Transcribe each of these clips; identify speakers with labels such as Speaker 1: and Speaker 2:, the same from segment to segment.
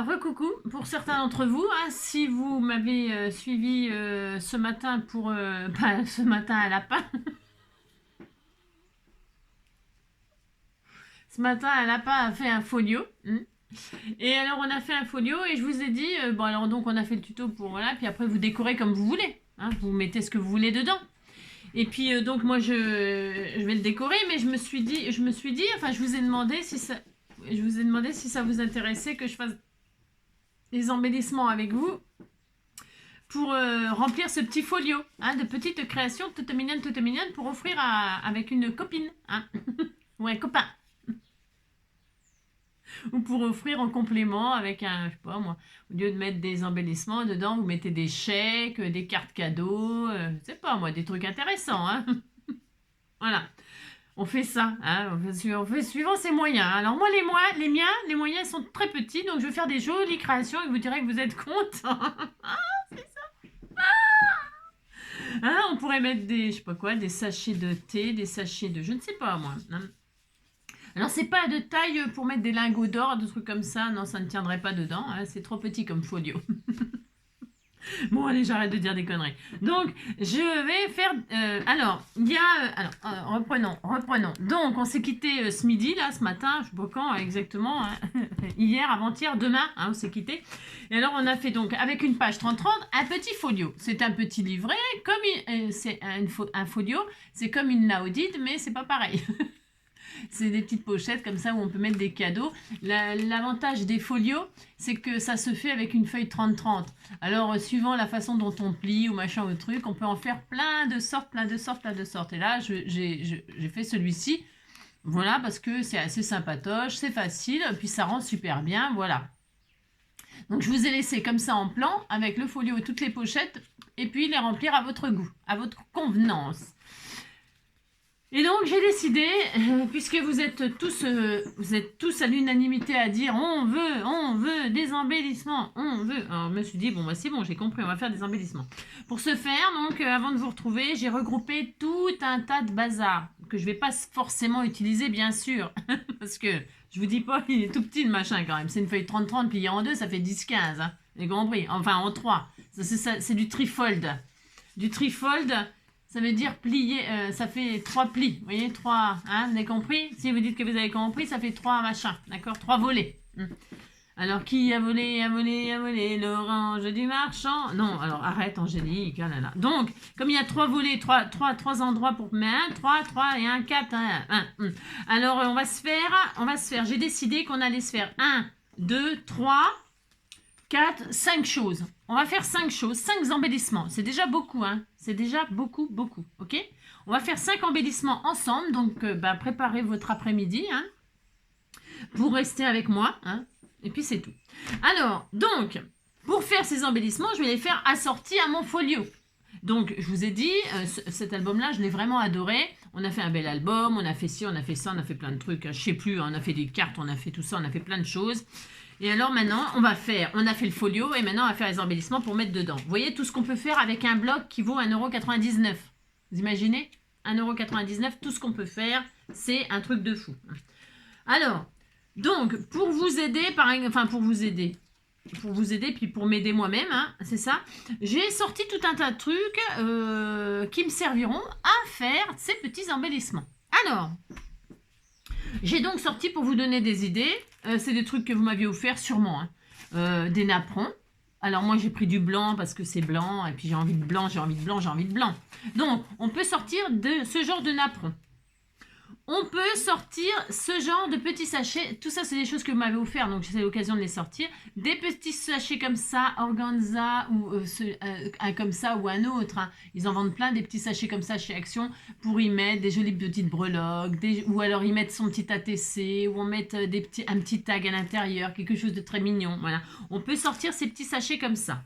Speaker 1: Recoucou pour certains d'entre vous, hein, si vous m'avez suivi ce matin pour ce matin à lapin. Ce matin un lapin a fait un folio. Et alors on a fait un folio et je vous ai dit bon alors donc on a fait le tuto pour voilà, puis après vous décorez comme vous voulez, hein, vous mettez ce que vous voulez dedans. Et puis donc moi je vais le décorer, mais je me suis dit enfin je vous ai demandé si ça vous intéressait que je fasse des embellissements avec vous pour remplir ce petit folio, hein, de petites créations toutes mignonnes pour offrir avec une copine, hein, ou un copain. Ou pour offrir en complément avec un, je sais pas moi, au lieu de mettre des embellissements dedans, vous mettez des chèques, des cartes cadeaux, je sais pas moi, des trucs intéressants, hein. Voilà, on fait ça, hein, on fait suivant ses moyens. Alors moi, les moyens sont très petits, donc je vais faire des jolies créations et vous direz que vous êtes contents. C'est ça. Hein, on pourrait mettre des, je sais pas quoi, des sachets de thé, des sachets de, je ne sais pas moi, hein. Alors, c'est pas de taille pour mettre des lingots d'or, des trucs comme ça. Non, ça ne tiendrait pas dedans, hein. C'est trop petit comme folio. Bon, allez, j'arrête de dire des conneries. Donc, je vais faire... alors, il y a... reprenons. Donc, on s'est quitté ce midi, là, ce matin, je sais pas quand exactement, hein. Hier, avant-hier, demain, hein, on s'est quitté. Et alors, on a fait donc, avec une page 30-30, un petit folio. C'est un petit livret, comme c'est un folio, c'est comme une laudite, mais c'est pas pareil. C'est des petites pochettes comme ça où on peut mettre des cadeaux. L'avantage des folios, c'est que ça se fait avec une feuille 30-30. Alors, suivant la façon dont on plie ou machin ou truc, on peut en faire plein de sortes. Et là, j'ai fait celui-ci. Voilà, parce que c'est assez sympatoche, c'est facile, puis ça rend super bien, voilà. Donc, je vous ai laissé comme ça en plan, avec le folio et toutes les pochettes, et puis les remplir à votre goût, à votre convenance. Et donc j'ai décidé, puisque vous êtes tous à l'unanimité à dire on veut des embellissements, on veut. Alors je me suis dit bon bah c'est bon, j'ai compris, on va faire des embellissements. Pour ce faire, donc avant de vous retrouver, j'ai regroupé tout un tas de bazar que je vais pas forcément utiliser bien sûr, parce que je vous dis pas, il est tout petit le machin quand même. C'est une feuille 30-30 pliée en deux, ça fait 10-15, hein, vous avez compris. Enfin en 3, c'est du trifold. Du trifold. Ça veut dire plier, ça fait 3 plis, vous voyez, 3, hein, vous avez compris? Si vous dites que vous avez compris, ça fait 3 machins, d'accord? 3 volets. Alors, qui a volé l'orange du marchand? Non, alors arrête Angélique, oh là là. Donc, comme il y a 3 volets, 3 endroits pour mettre 1, 3 et 1, 4, 1. Alors, on va se faire, j'ai décidé qu'on allait se faire 1, 2, 3, 4, 5 choses. On va faire 5 choses, 5 embellissements. C'est déjà beaucoup, hein. C'est déjà beaucoup, ok? On va faire 5 embellissements ensemble. Donc, préparez votre après-midi, hein, pour rester avec moi, hein. Et puis, c'est tout. Alors, donc, pour faire ces embellissements, je vais les faire assortis à mon folio. Donc, je vous ai dit, cet album-là, je l'ai vraiment adoré. On a fait un bel album, on a fait ci, on a fait ça, on a fait plein de trucs. Je sais plus, on a fait des cartes, on a fait tout ça, on a fait plein de choses. Et alors maintenant, on a fait le folio et maintenant on va faire les embellissements pour mettre dedans. Vous voyez tout ce qu'on peut faire avec un bloc qui vaut 1,99 €. Vous imaginez 1,99 €, tout ce qu'on peut faire, c'est un truc de fou. Alors, donc, pour vous aider, puis pour m'aider moi-même, hein, c'est ça, j'ai sorti tout un tas de trucs qui me serviront à faire ces petits embellissements. Alors, j'ai donc sorti pour vous donner des idées. C'est des trucs que vous m'aviez offert sûrement, hein. Des napperons. Alors moi j'ai pris du blanc parce que c'est blanc. Et puis j'ai envie de blanc. Donc on peut sortir de ce genre de napperons. On peut sortir ce genre de petits sachets. Tout ça, c'est des choses que vous m'avez offert, donc c'est l'occasion de les sortir. Des petits sachets comme ça, organza, ou un comme ça ou un autre, hein. Ils en vendent plein, des petits sachets comme ça chez Action, pour y mettre des jolies petites breloques, ou alors y mettre son petit ATC, ou on met un petit tag à l'intérieur, quelque chose de très mignon. Voilà. On peut sortir ces petits sachets comme ça.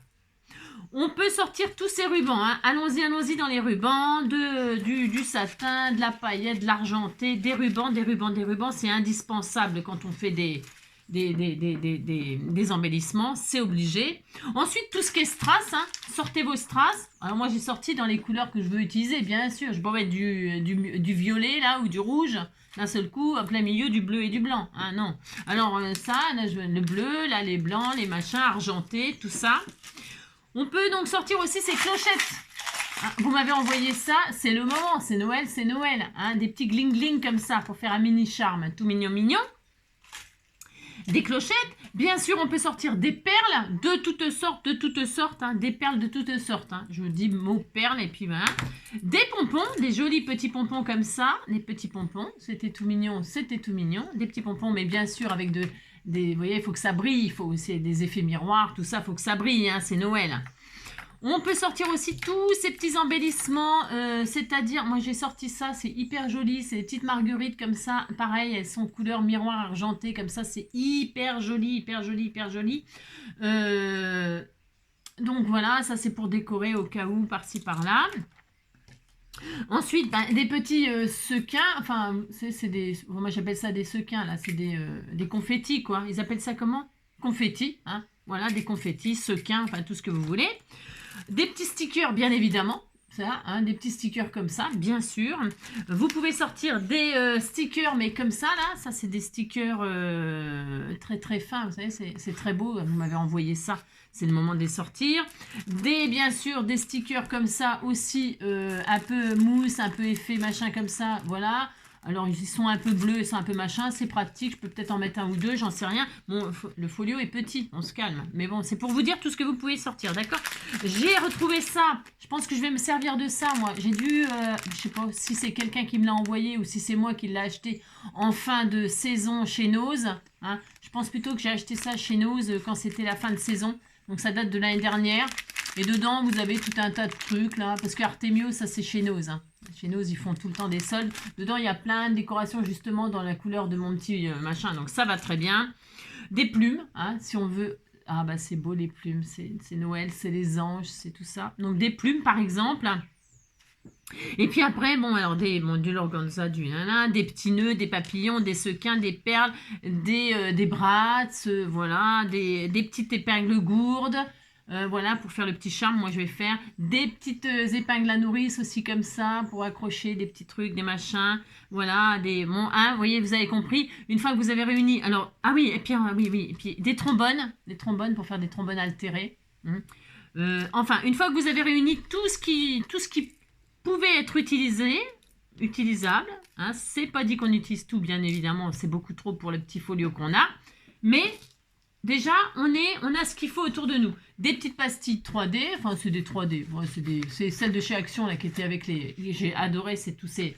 Speaker 1: On peut sortir tous ces rubans, hein. Allons-y dans les rubans, du satin, de la paillette, de l'argenté, des rubans, c'est indispensable quand on fait des des embellissements, c'est obligé. Ensuite, tout ce qui est strass, hein, sortez vos strass. Alors moi, j'ai sorti dans les couleurs que je veux utiliser, bien sûr. Je peux mettre du violet, là, ou du rouge, d'un seul coup, en plein milieu du bleu et du blanc. Hein, non. Alors ça, là, le bleu, là, les blancs, les machins, argentés, tout ça. On peut donc sortir aussi ces clochettes. Hein, vous m'avez envoyé ça, c'est le moment, c'est Noël, c'est Noël. Hein, des petits gling-gling comme ça, pour faire un mini charme, tout mignon, mignon. Des clochettes, bien sûr, on peut sortir des perles de toutes sortes, hein, des perles de toutes sortes. Hein. Je vous dis mot perles et puis voilà. Des pompons, des jolis petits pompons comme ça, des petits pompons, c'était tout mignon, des petits pompons, mais bien sûr avec vous voyez, il faut que ça brille, c'est des effets miroirs, tout ça, il faut que ça brille, hein, c'est Noël. On peut sortir aussi tous ces petits embellissements, c'est-à-dire, moi j'ai sorti ça, c'est hyper joli, c'est des petites marguerites comme ça, pareil, elles sont couleur miroir argenté comme ça, c'est hyper joli, hyper joli, hyper joli. Donc voilà, ça c'est pour décorer au cas où, par-ci, par-là. Ensuite, des petits sequins, enfin, c'est des, moi j'appelle ça des sequins, là, c'est des confettis, quoi. Ils appellent ça comment? Confettis, hein. Voilà, des confettis, sequins, enfin tout ce que vous voulez. Des petits stickers, bien évidemment. Ça, hein, des petits stickers comme ça, bien sûr. Vous pouvez sortir des stickers, mais comme ça, là. Ça, c'est des stickers très, très fins. Vous savez, c'est très beau. Vous m'avez envoyé ça. C'est le moment de les sortir. Bien sûr, des stickers comme ça aussi, un peu mousse, un peu effet, machin comme ça. Voilà. Alors, ils sont un peu bleus, ils sont un peu machin, c'est pratique, je peux peut-être en mettre un ou deux, j'en sais rien. Bon, le folio est petit, on se calme. Mais bon, c'est pour vous dire tout ce que vous pouvez sortir, d'accord? J'ai retrouvé ça, je pense que je vais me servir de ça, moi. J'ai dû, je sais pas si c'est quelqu'un qui me l'a envoyé ou si c'est moi qui l'ai acheté en fin de saison chez Nose. Hein. Je pense plutôt que j'ai acheté ça chez Nose quand c'était la fin de saison. Donc, ça date de l'année dernière. Et dedans, vous avez tout un tas de trucs, là, parce que Artemio, ça, c'est chez Nose, hein. Chez Nose, ils font tout le temps des soldes. Dedans, il y a plein de décorations, justement, dans la couleur de mon petit machin. Donc, ça va très bien. Des plumes, hein, si on veut. Ah, bah, c'est beau, les plumes. C'est Noël, c'est les anges, c'est tout ça. Donc, des plumes, par exemple. Et puis après, bon, alors, de l'organza, des petits nœuds, des papillons, des sequins, des perles, des brats, voilà, des petites épingles gourdes. Voilà, pour faire le petit charme, moi je vais faire des petites épingles à nourrice aussi comme ça, pour accrocher des petits trucs, des machins, voilà, hein, vous voyez, vous avez compris, une fois que vous avez réuni, alors, ah oui, et puis, et puis des trombones pour faire des trombones altérés, hein. Enfin, une fois que vous avez réuni tout ce qui pouvait être utilisable, hein, c'est pas dit qu'on utilise tout, bien évidemment, c'est beaucoup trop pour le petit folio qu'on a, mais déjà, on a ce qu'il faut autour de nous. Des petites pastilles 3D, enfin c'est des 3D, ouais, c'est celles de chez Action là qui étaient avec j'ai adoré, c'est tous ces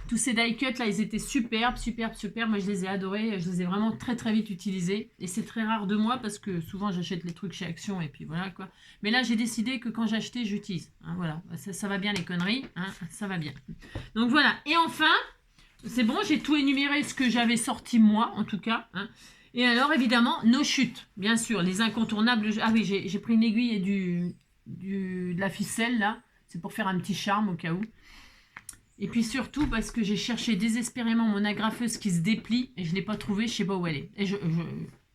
Speaker 1: die cut là, ils étaient superbes, moi je les ai adorés, je les ai vraiment très très vite utilisés. Et c'est très rare de moi parce que souvent j'achète les trucs chez Action et puis voilà quoi. Mais là j'ai décidé que quand j'achetais, j'utilise. Hein, voilà, ça va bien les conneries, hein, ça va bien. Donc voilà, et enfin, c'est bon, j'ai tout énuméré ce que j'avais sorti moi en tout cas, hein. Et alors, évidemment, nos chutes, bien sûr, les incontournables. Ah oui, j'ai pris une aiguille et de la ficelle, là. C'est pour faire un petit charme, au cas où. Et puis surtout, parce que j'ai cherché désespérément mon agrafeuse qui se déplie, et je ne l'ai pas trouvée, je ne sais pas où elle est. Et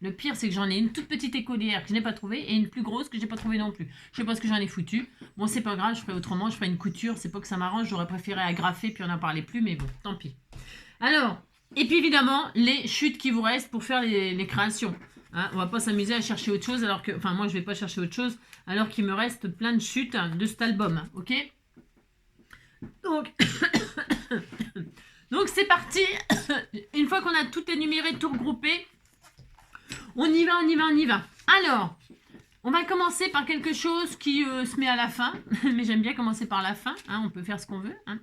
Speaker 1: le pire, c'est que j'en ai une toute petite écolière que je n'ai pas trouvée, et une plus grosse que je n'ai pas trouvée non plus. Je ne sais pas ce que j'en ai foutu. Bon, c'est pas grave, je ferai autrement, je ferai une couture. C'est pas que ça m'arrange, j'aurais préféré agrafer, puis on n'en parlait plus, mais bon, tant pis. Alors... Et puis évidemment, les chutes qui vous restent pour faire les créations. Hein, on va pas s'amuser à chercher autre chose, alors que, enfin moi je vais pas chercher autre chose, alors qu'il me reste plein de chutes de cet album, ok? Donc, donc c'est parti. Une fois qu'on a tout énuméré, tout regroupé, on y va. Alors, on va commencer par quelque chose qui se met à la fin, mais j'aime bien commencer par la fin, hein, on peut faire ce qu'on veut, hein.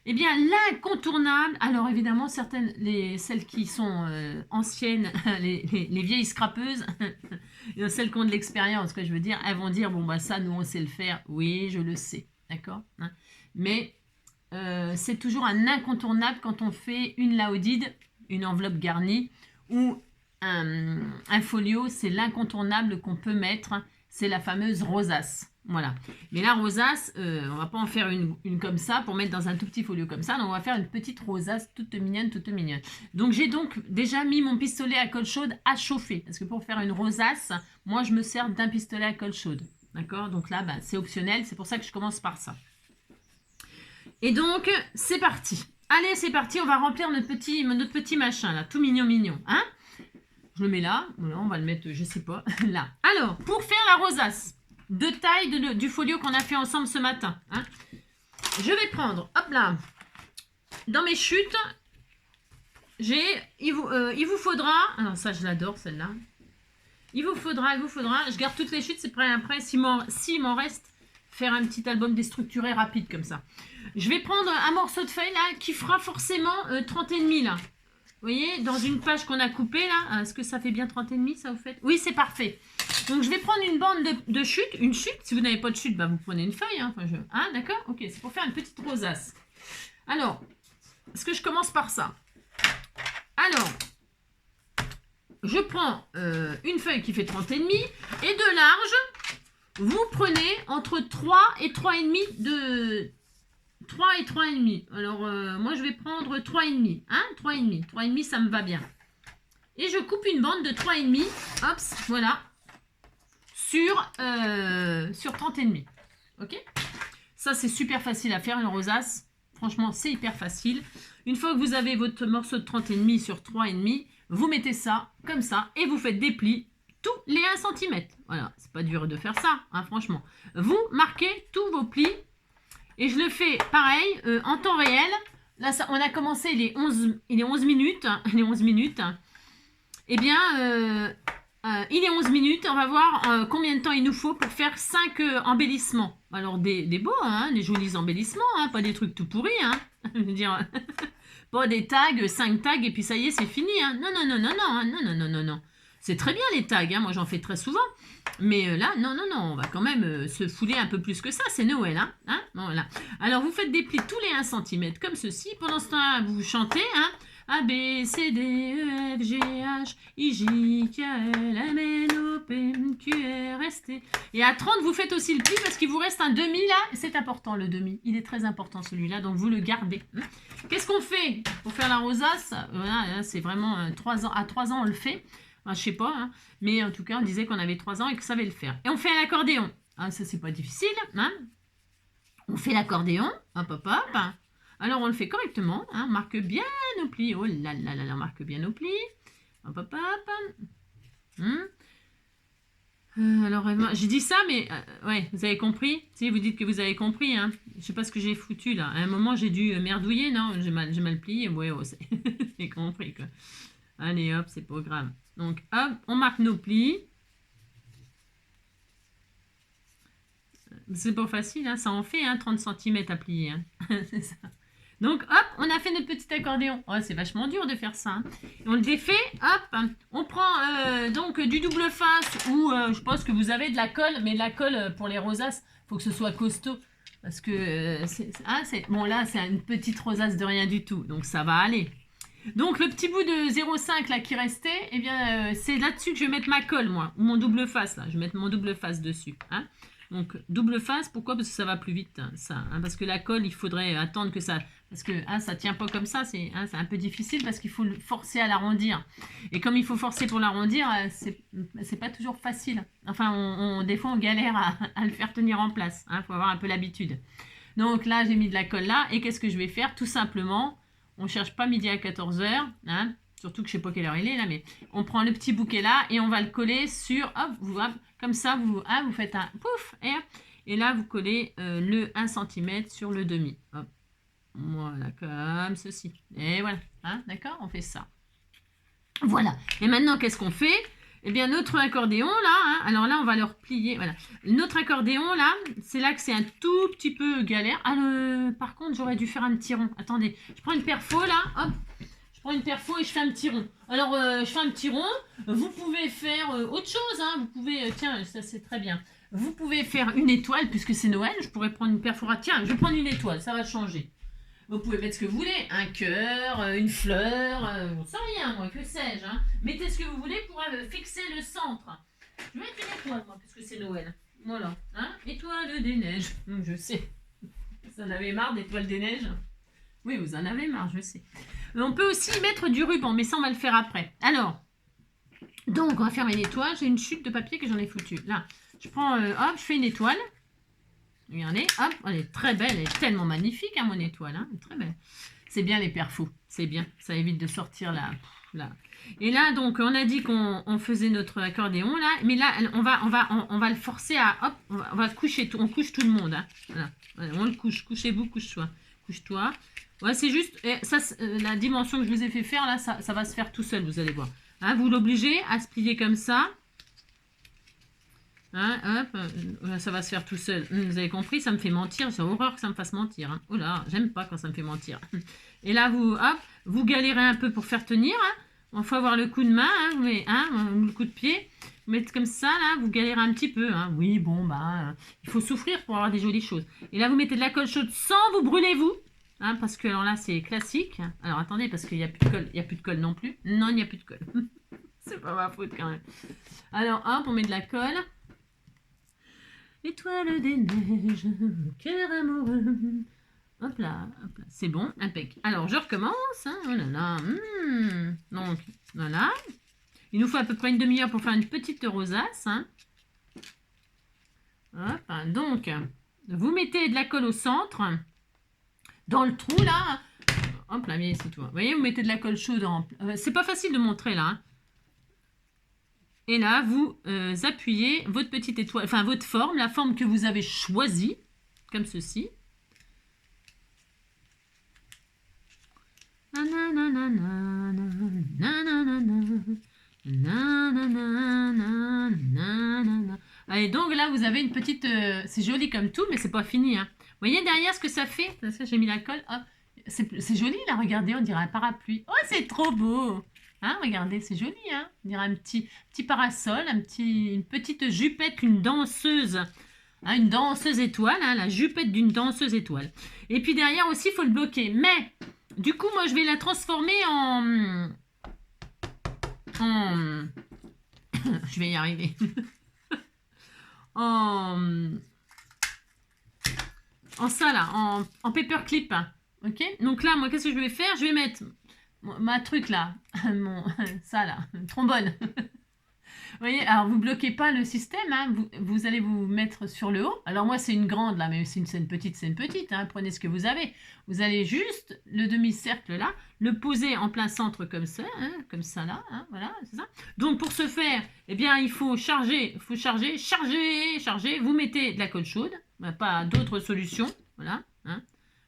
Speaker 1: Eh bien, l'incontournable, alors évidemment, celles qui sont anciennes, les vieilles scrapeuses, celles qui ont de l'expérience, quoi, je veux dire, elles vont dire, bon, bah ça, nous, on sait le faire. Oui, je le sais, d'accord, hein. Mais c'est toujours un incontournable quand on fait une laudide, une enveloppe garnie, ou un folio, c'est l'incontournable qu'on peut mettre. c'est la fameuse rosace. Voilà. Mais la rosace, on va pas en faire une comme ça pour mettre dans un tout petit folio comme ça. Non, on va faire une petite rosace toute mignonne, toute mignonne. Donc j'ai donc déjà mis mon pistolet à colle chaude à chauffer. Parce que pour faire une rosace, moi je me sers d'un pistolet à colle chaude. D'accord? Donc là, c'est optionnel. C'est pour ça que je commence par ça. Et donc, c'est parti. Allez, c'est parti. On va remplir notre petit machin là. Tout mignon, mignon. Hein? Je le mets là. Voilà, on va le mettre, je sais pas, là. Alors, pour faire la rosace, de taille du folio qu'on a fait ensemble ce matin. Hein. Je vais prendre, hop là, dans mes chutes, il vous faudra, alors ça je l'adore celle-là, il vous faudra, je garde toutes les chutes, c'est prêt après, s'il m'en reste, faire un petit album déstructuré rapide comme ça. Je vais prendre un morceau de feuille là, qui fera forcément 30,5 là. Vous voyez, dans une page qu'on a coupée là, est-ce que ça fait bien 30,5 ça vous fait? Oui, c'est parfait. Donc je vais prendre une bande de chute, une chute. Si vous n'avez pas de chute, vous prenez une feuille. Hein, d'accord? Ok, c'est pour faire une petite rosace. Alors, est-ce que je commence par ça? Alors, je prends une feuille qui fait 30,5 et de large, vous prenez entre 3 et 3,5 de... 3 et 3,5. Alors, moi, je vais prendre 3,5. Hein, 3,5. 3,5, ça me va bien. Et je coupe une bande de 3,5. Hop, voilà. Sur 30,5. Ok? Ça, c'est super facile à faire, une rosace. Franchement, c'est hyper facile. Une fois que vous avez votre morceau de 30,5 sur 3,5, vous mettez ça comme ça et vous faites des plis tous les 1 cm. Voilà, c'est pas dur de faire ça, hein, franchement. Vous marquez tous vos plis. Et je le fais pareil, en temps réel. Là, on a commencé les 11 minutes. Les 11 minutes. Eh bien, il est 11 minutes. On va voir combien de temps il nous faut pour faire 5 embellissements. Alors, des beaux, hein, des jolis embellissements. Hein, pas des trucs tout pourris. Hein. Je veux dire, pas des tags, 5 tags, et puis ça y est, c'est fini. Hein. Non, non, non, non, non, hein, non, non, non, non, non. C'est très bien les tags. Hein, moi, j'en fais très souvent. Mais là, non, non, non, on va quand même se fouler un peu plus que ça. C'est Noël, hein, voilà. Alors, vous faites des plis tous les 1 cm, comme ceci. Pendant ce temps, vous chantez, hein. A, B, C, D, E, F, G, H, I, J, K, L, M, N, O, P, Q, R, S, T. Et à 30, vous faites aussi le pli parce qu'il vous reste un demi, là. C'est important, le demi. Il est très important, celui-là, donc vous le gardez. Qu'est-ce qu'on fait pour faire la rosace? Voilà, c'est vraiment 3 ans. À 3 ans, on le fait. Enfin, je sais pas, hein, mais en tout cas, on disait qu'on avait 3 ans et que ça savait le faire. Et on fait l'accordéon. Ah, ça, c'est pas difficile. Hein. On fait l'accordéon. Hop, hop, hop. Alors, on le fait correctement. Hein, on marque bien nos plis. Oh là là là là, on marque bien nos plis. Hop, hop, hop. Alors, j'ai dit ça, mais ouais, vous avez compris? Si, vous dites que vous avez compris. Hein. Je sais pas ce que j'ai foutu là. À un moment, j'ai dû merdouiller. Non, j'ai mal plié. Ouais, oh, j'ai compris quoi. Allez, hop, c'est pas grave. Donc, hop, on marque nos plis. C'est pas facile, hein, ça en fait 30 cm à plier. Hein. C'est ça. Donc, hop, on a fait notre petit accordéon. Oh, c'est vachement dur de faire ça. Hein. On le défait, hop, on prend donc du double face ou je pense que vous avez de la colle, mais de la colle pour les rosaces, il faut que ce soit costaud. Parce que, bon là, c'est une petite rosace de rien du tout, donc ça va aller. Donc, le petit bout de 0,5 là qui restait, eh bien, c'est là-dessus que je vais mettre ma colle, moi, ou mon double face, là. Je vais mettre mon double face dessus. Hein. Donc, double face, pourquoi? Parce que ça va plus vite, hein, ça. Hein, parce que la colle, il faudrait attendre que ça... Parce que ça tient pas comme ça, c'est un peu difficile parce qu'il faut le forcer à l'arrondir. Et comme il faut forcer pour l'arrondir, c'est pas toujours facile. Enfin, des fois, on galère à le faire tenir en place. Il faut avoir un peu l'habitude. Donc là, j'ai mis de la colle là. Et qu'est-ce que je vais faire? Tout simplement... On ne cherche pas midi à 14h, hein, surtout que je ne sais pas quelle heure il est là, mais on prend le petit bouquet là et on va le coller sur, hop, comme ça, vous faites un pouf, et là vous collez le 1 cm sur le demi. Hop. Voilà, comme ceci. Et voilà, hein, d'accord, on fait ça. Voilà, et maintenant qu'est-ce qu'on fait? Eh bien, notre accordéon, là, hein, alors là, on va le replier, voilà. Notre accordéon, là, c'est là que c'est un tout petit peu galère. Par contre, j'aurais dû faire un petit rond. Attendez, je prends une perfo, là, hop. Je prends une perfo et je fais un petit rond. Alors, je fais un petit rond. Vous pouvez faire autre chose, hein. Vous pouvez, tiens, ça, c'est très bien. Vous pouvez faire une étoile, puisque c'est Noël. Je pourrais prendre une perforation. Tiens, je vais prendre une étoile, ça va changer. Vous pouvez mettre ce que vous voulez, un cœur, une fleur, j'en sais rien moi, que sais-je. Hein. Mettez ce que vous voulez pour fixer le centre. Je vais mettre une étoile, moi, parce que c'est Noël. Voilà. Hein, étoile des neiges. Je sais. Vous en avez marre d'étoiles des neiges? Oui, vous en avez marre, je sais. On peut aussi y mettre du ruban, mais ça, on va le faire après. Alors, donc, on va faire une étoile. J'ai une chute de papier que j'en ai foutue. Là, je prends, hop, je fais une étoile. Regardez, hop, elle est très belle. Elle est tellement magnifique, hein, mon étoile. Hein, elle est très belle. C'est bien les perfous. C'est bien. Ça évite de sortir là. Et là, donc, on a dit qu'on faisait notre accordéon, là. Mais là, on va le forcer à... Hop, on va coucher tout. On couche tout le monde. Hein, voilà. On le couche. Couchez-vous, couche-toi. Couche-toi. Ouais, c'est juste... Ça, la dimension que je vous ai fait faire, là, ça va se faire tout seul, vous allez voir. Hein, vous l'obligez à se plier comme ça. Hein, hop, ça va se faire tout seul. Vous avez compris, ça me fait mentir. C'est horreur que ça me fasse mentir. Hein. Oh là, j'aime pas quand ça me fait mentir. Et là, vous galérez un peu pour faire tenir. Il faut avoir le coup de main, le coup de pied. Vous mettez comme ça, là, vous galérez un petit peu. Hein. Oui, bon, il faut souffrir pour avoir des jolies choses. Et là, vous mettez de la colle chaude sans vous brûler, vous. Hein, parce que alors là, c'est classique. Alors, attendez, parce qu'il n'y a plus de colle. Il n'y a plus de colle non plus. Non, il n'y a plus de colle. C'est pas ma faute, quand même. Alors, hop, on met de la colle. Étoile des neiges, cœur amoureux. Hop là. C'est bon, impeccable. Alors, je recommence. Hein. Oh là là. Donc, voilà. Il nous faut à peu près une demi-heure pour faire une petite rosace. Hein. Hop, hein. Donc, vous mettez de la colle au centre. Dans le trou, là. Hop là, mais c'est tout. Vous voyez, vous mettez de la colle chaude. C'est pas facile de montrer, là. Hein. Et là, vous appuyez votre petite étoile, enfin votre forme, la forme que vous avez choisie, comme ceci. Allez, donc là, vous avez une petite... c'est joli comme tout, mais c'est pas fini. Hein. Vous voyez derrière ce que ça fait? Parce que j'ai mis la colle. Oh, c'est joli, là, regardez, on dirait un parapluie. Oh, c'est trop beau! Hein, regardez, c'est joli, hein. On dirait un petit parasol, une petite jupette, une danseuse. Hein, une danseuse étoile, hein, la jupette d'une danseuse étoile. Et puis derrière aussi, il faut le bloquer. Mais, du coup, moi, je vais la transformer en... je vais y arriver. en ça, là, en paperclip. Ok? Donc là, moi, qu'est-ce que je vais faire? Je vais mettre... ma truc là, ça là, trombone. Vous voyez, alors vous bloquez pas le système, hein, vous allez vous mettre sur le haut. Alors moi c'est une grande là, mais c'est une petite, hein, prenez ce que vous avez. Vous allez juste le demi-cercle là, le poser en plein centre comme ça là, hein, voilà, c'est ça. Donc pour ce faire, eh bien il faut charger, charger, vous mettez de la colle chaude, pas d'autres solutions, voilà, hein.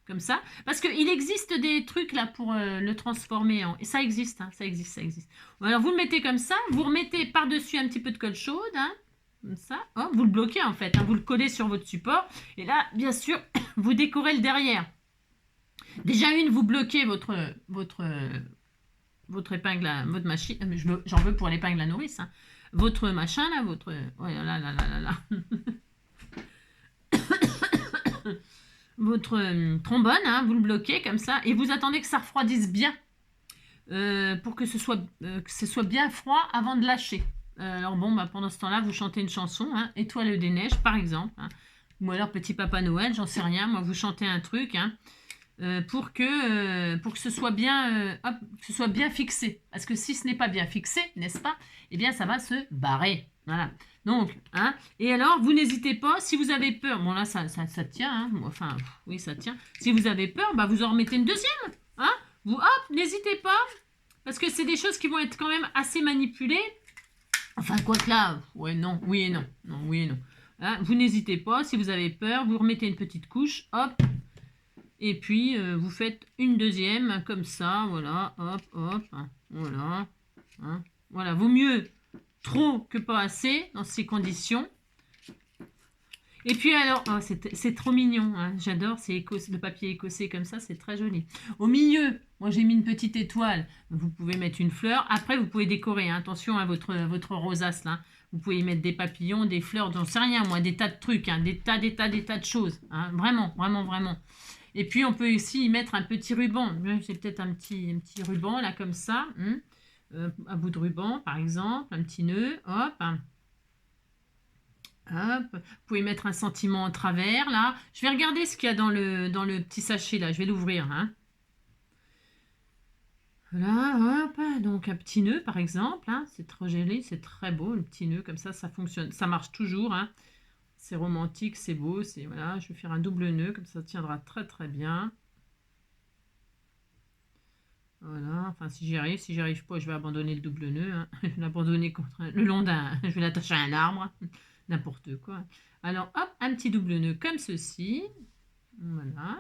Speaker 1: Comme ça, parce qu'il existe des trucs là pour le transformer en... Et ça existe, hein, ça existe. Alors vous le mettez comme ça, vous remettez par-dessus un petit peu de colle chaude, hein, comme ça, oh, vous le bloquez en fait, hein, vous le collez sur votre support, et là, bien sûr, vous décorez le derrière. Déjà vous bloquez votre épingle, votre machine, j'en veux pour l'épingle à nourrice, hein, votre machin là, votre... Oh là. Votre trombone, hein, vous le bloquez comme ça et vous attendez que ça refroidisse bien pour que ce soit bien froid avant de lâcher. Alors bon, pendant ce temps-là, vous chantez une chanson, hein, Étoile des neiges par exemple, hein, ou alors Petit Papa Noël, j'en sais rien. Moi, vous chantez un truc hein, pour que ce soit bien, que ce soit bien fixé. Parce que si ce n'est pas bien fixé, n'est-ce pas? Eh bien, ça va se barrer. Voilà. Donc, hein, et alors, vous n'hésitez pas, si vous avez peur, bon là, ça tient, hein, enfin, oui, ça tient. Si vous avez peur, vous en remettez une deuxième, hein, vous, hop, n'hésitez pas, parce que c'est des choses qui vont être quand même assez manipulées. Enfin, quoi que là, ouais, non, oui et non, oui et non. Hein, vous n'hésitez pas, si vous avez peur, vous remettez une petite couche, hop, et puis vous faites une deuxième, comme ça, voilà, hop, voilà, hein, voilà, vaut mieux trop que pas assez dans ces conditions. Et puis alors, oh, c'est trop mignon, hein, j'adore, c'est le papier écossais comme ça, c'est très joli. Au milieu, moi j'ai mis une petite étoile, vous pouvez mettre une fleur, après vous pouvez décorer, hein, attention à votre rosace là, vous pouvez y mettre des papillons, des fleurs, j'en sais rien moi, des tas de trucs, hein, des tas de choses, hein, vraiment. Et puis on peut aussi y mettre un petit ruban, j'ai peut-être un petit ruban là comme ça, un bout de ruban par exemple, un petit nœud, hop, Hop. Vous pouvez mettre un sentiment en travers, là. Je vais regarder ce qu'il y a dans le petit sachet, là. Je vais l'ouvrir, hein. Voilà, hop. Donc, un petit nœud, par exemple. Hein. C'est trop joli, c'est très beau, le petit nœud. Comme ça fonctionne. Ça marche toujours, hein. C'est romantique, c'est beau. Voilà, je vais faire un double nœud, comme ça tiendra très, très bien. Voilà, enfin si j'y arrive pas, je vais abandonner le double nœud, hein. Je vais l'abandonner le long je vais l'attacher à un arbre, n'importe quoi. Alors hop, un petit double nœud comme ceci, voilà.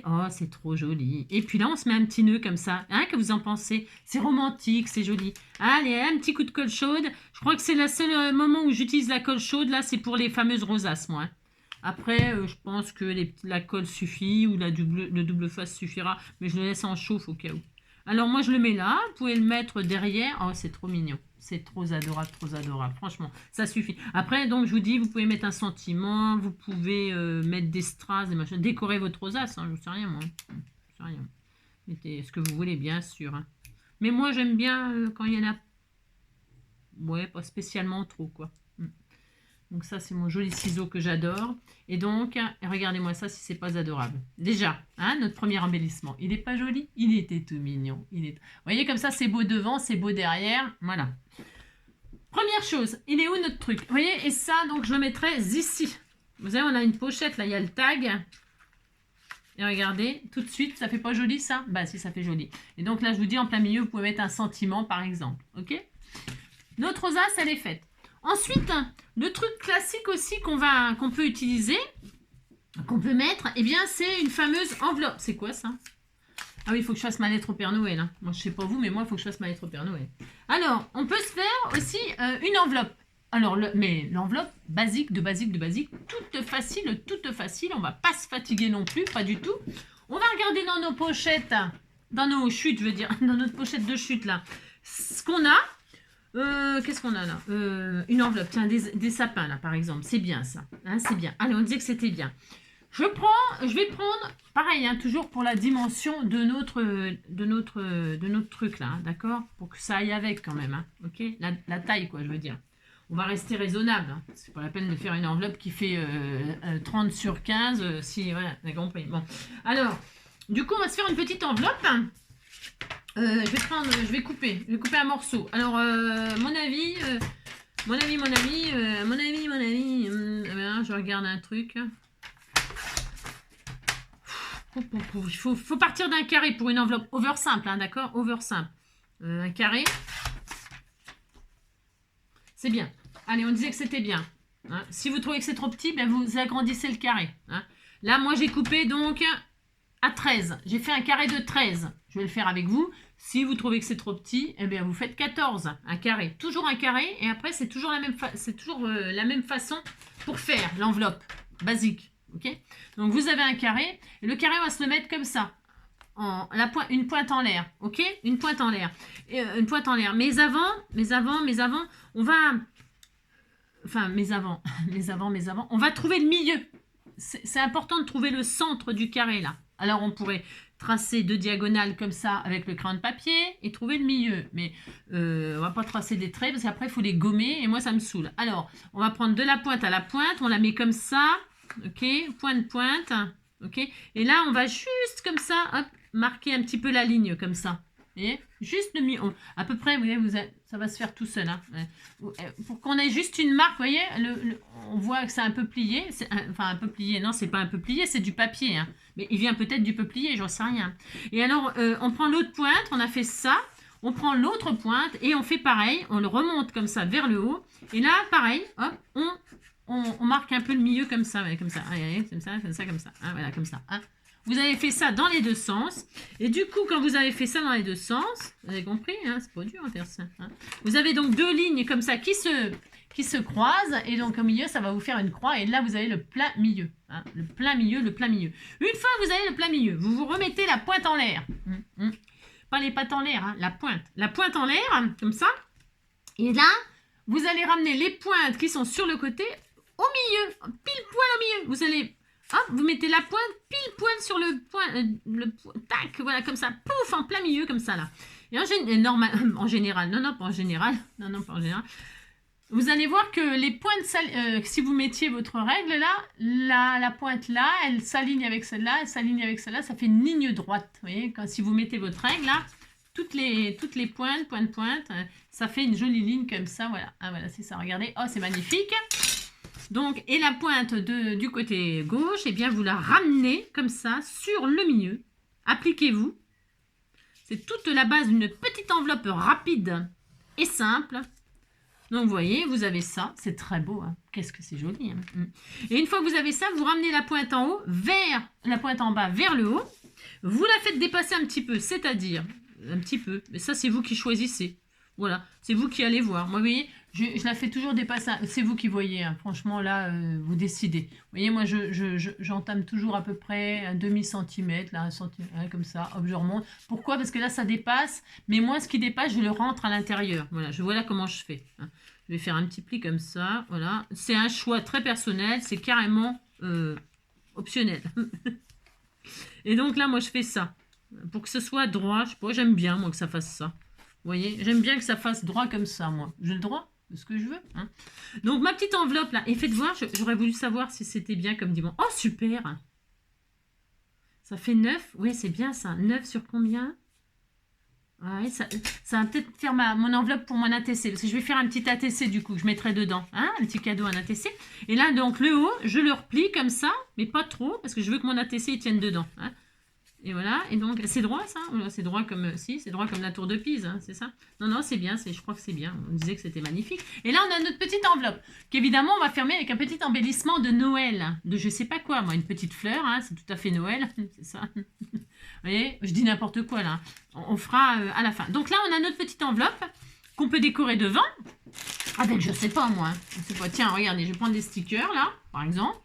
Speaker 1: Oh, c'est trop joli. Et puis là, on se met un petit nœud comme ça. Hein, que vous en pensez? C'est romantique, c'est joli. Allez, un petit coup de colle chaude. Je crois que c'est le seul moment où j'utilise la colle chaude. Là, c'est pour les fameuses rosaces, moi. Après, je pense que la colle suffit ou le double face suffira. Mais je le laisse en chauffe au cas où. Alors, moi, je le mets là. Vous pouvez le mettre derrière. Oh, c'est trop mignon. C'est trop adorable, trop adorable. Franchement, ça suffit. Après, donc, je vous dis, vous pouvez mettre un sentiment. Vous pouvez mettre des strass, des machins. Décorer votre rosace. Hein, je ne sais rien, moi. Je sais rien. Mettez ce que vous voulez, bien sûr. Hein. Mais moi, j'aime bien quand il y en a... Ouais, pas spécialement trop, quoi. Donc ça, c'est mon joli ciseau que j'adore. Et donc, regardez-moi ça si c'est pas adorable. Déjà, hein, notre premier embellissement. Il n'est pas joli? Il était tout mignon. Vous voyez, comme ça, c'est beau devant, c'est beau derrière. Voilà. Première chose, il est où notre truc? Vous voyez, et ça, donc, je le mettrai ici. Vous savez, on a une pochette, là, il y a le tag. Et regardez, tout de suite, ça fait pas joli, ça? Bah si, ça fait joli. Et donc là, je vous dis, en plein milieu, vous pouvez mettre un sentiment, par exemple. OK? Notre rosace, elle est faite. Ensuite, le truc classique aussi qu'on peut utiliser, qu'on peut mettre, eh bien, c'est une fameuse enveloppe. C'est quoi ça? Ah oui, il faut que je fasse ma lettre au Père Noël. Hein. Moi, je sais pas vous, mais moi, il faut que je fasse ma lettre au Père Noël. Alors, on peut se faire aussi une enveloppe. Alors, mais l'enveloppe basique, toute facile. On va pas se fatiguer non plus, pas du tout. On va regarder dans nos pochettes, dans nos chutes, je veux dire, dans notre pochette de chute, là, ce qu'on a. Qu'est-ce qu'on a là? Une enveloppe, tiens, des sapins là par exemple, c'est bien ça, hein, c'est bien. Allez, on disait que c'était bien. Je vais prendre, pareil, hein, toujours pour la dimension de notre truc là, hein, d'accord? Pour que ça aille avec quand même, hein, ok? La taille quoi, je veux dire. On va rester raisonnable, hein. C'est pas la peine de faire une enveloppe qui fait 30 sur 15, si, voilà, vous avez compris. Bon, alors, du coup, on va se faire une petite enveloppe, hein. Je vais couper un morceau. Alors, mon avis, je regarde un truc. Il faut partir d'un carré pour une enveloppe over simple, hein, d'accord? Over simple. Un carré. C'est bien. Allez, on disait que c'était bien. Hein. Si vous trouvez que c'est trop petit, ben vous agrandissez le carré. Hein. Là, moi, j'ai coupé donc à 13. J'ai fait un carré de 13. Je vais le faire avec vous. Si vous trouvez que c'est trop petit, eh bien vous faites 14, un carré. Toujours un carré, et après c'est toujours la même façon pour faire l'enveloppe basique. Okay, donc vous avez un carré, et le carré on va se le mettre comme ça. Une pointe en l'air. Ok, une pointe en l'air. Une pointe en l'air. Mais avant, on va... Enfin, mais avant, on va trouver le milieu. C'est important de trouver le centre du carré là. Alors on pourrait tracer deux diagonales comme ça avec le crayon de papier et trouver le milieu. Mais on va pas tracer des traits parce qu'après il faut les gommer et moi ça me saoule. Alors on va prendre de la pointe à la pointe, on la met comme ça, ok, pointe, ok. Et là on va juste comme ça, hop, marquer un petit peu la ligne comme ça. Et juste le milieu, à peu près, vous voyez, ça va se faire tout seul. Hein. Pour qu'on ait juste une marque, vous voyez, on voit que c'est un peu plié. Enfin, un peu plié, non, c'est pas un peu plié, c'est du papier. Hein. Mais il vient peut-être du plié, j'en sais rien. Et alors, on prend l'autre pointe, on a fait ça. On prend l'autre pointe et on fait pareil. On le remonte comme ça vers le haut. Et là, pareil, hop, on marque un peu le milieu comme ça. Ouais, comme ça, comme ça. Hein, voilà, comme ça. Hein. Vous avez fait ça dans les deux sens. Et du coup, quand vous avez fait ça dans les deux sens, vous avez compris, hein, c'est pas dur à faire ça. Hein. Vous avez donc deux lignes comme ça qui se croisent. Et donc au milieu, ça va vous faire une croix. Et là, vous avez le plein milieu. Hein, le plein milieu. Une fois que vous avez le plein milieu, vous vous remettez la pointe en l'air. Pas les pattes en l'air, hein, la pointe. La pointe en l'air, hein, comme ça. Et là, vous allez ramener les pointes qui sont sur le côté au milieu. Pile poil au milieu. Vous allez... hop, vous mettez la pointe pile poil sur le point, tac, voilà, comme ça, pouf, en plein milieu, comme ça, là. Et en général, non, pas en général, non, pas en général, vous allez voir que les pointes, si vous mettiez votre règle là, la pointe là, elle s'aligne avec celle-là, elle s'aligne avec celle-là, ça fait une ligne droite. Vous voyez, si vous mettez votre règle là, toutes les pointes, ça fait une jolie ligne comme ça, voilà. Ah voilà, c'est ça, regardez, oh c'est magnifique. Donc, et la pointe du côté gauche, eh bien vous la ramenez comme ça sur le milieu. Appliquez-vous. C'est toute la base d'une petite enveloppe rapide et simple. Donc, vous voyez, vous avez ça. C'est très beau. Hein. Qu'est-ce que c'est joli. Hein. Et une fois que vous avez ça, vous ramenez la pointe en haut vers la pointe en bas vers le haut. Vous la faites dépasser un petit peu, c'est-à-dire un petit peu. Mais ça, c'est vous qui choisissez. Voilà, c'est vous qui allez voir. Moi, vous voyez, je la fais toujours dépasser. C'est vous qui voyez. Hein. Franchement, là, vous décidez. Vous voyez, moi, j'entame toujours à peu près un demi-centimètre, là, un centimètre, hein, comme ça. Hop, je remonte. Pourquoi? Parce que là, ça dépasse. Mais moi, ce qui dépasse, je le rentre à l'intérieur. Voilà, voilà comment je fais. Hein. Je vais faire un petit pli comme ça. Voilà. C'est un choix très personnel. C'est carrément optionnel. Et donc là, moi, je fais ça. Pour que ce soit droit. Je sais pas, j'aime bien, moi, que ça fasse ça. Vous voyez, j'aime bien que ça fasse droit comme ça, moi. J'ai le droit de ce que je veux. Hein. Donc, ma petite enveloppe, là. Et faites voir, j'aurais voulu savoir si c'était bien comme dimanche. Oh, super! Ça fait 9. Oui, c'est bien ça. 9 sur combien? Ouais, ça va peut-être faire mon enveloppe pour mon ATC. Parce que je vais faire un petit ATC, du coup. Je mettrai dedans. Hein, un petit cadeau, un ATC. Et là, donc, le haut, je le replie comme ça. Mais pas trop, parce que je veux que mon ATC, il tienne dedans. Hein. Et voilà, et donc, c'est droit ça? C'est droit comme, si, c'est droit comme la tour de Pise, hein, c'est ça? Non, c'est bien, je crois que c'est bien. On disait que c'était magnifique. Et là, on a notre petite enveloppe, qu'évidemment, on va fermer avec un petit embellissement de Noël. De je sais pas quoi, moi, une petite fleur, hein, c'est tout à fait Noël, c'est ça. Vous voyez, je dis n'importe quoi là. On fera à la fin. Donc là, on a notre petite enveloppe qu'on peut décorer devant. Avec, je sais pas moi, je sais pas. Tiens, regardez, je vais prendre des stickers là, par exemple.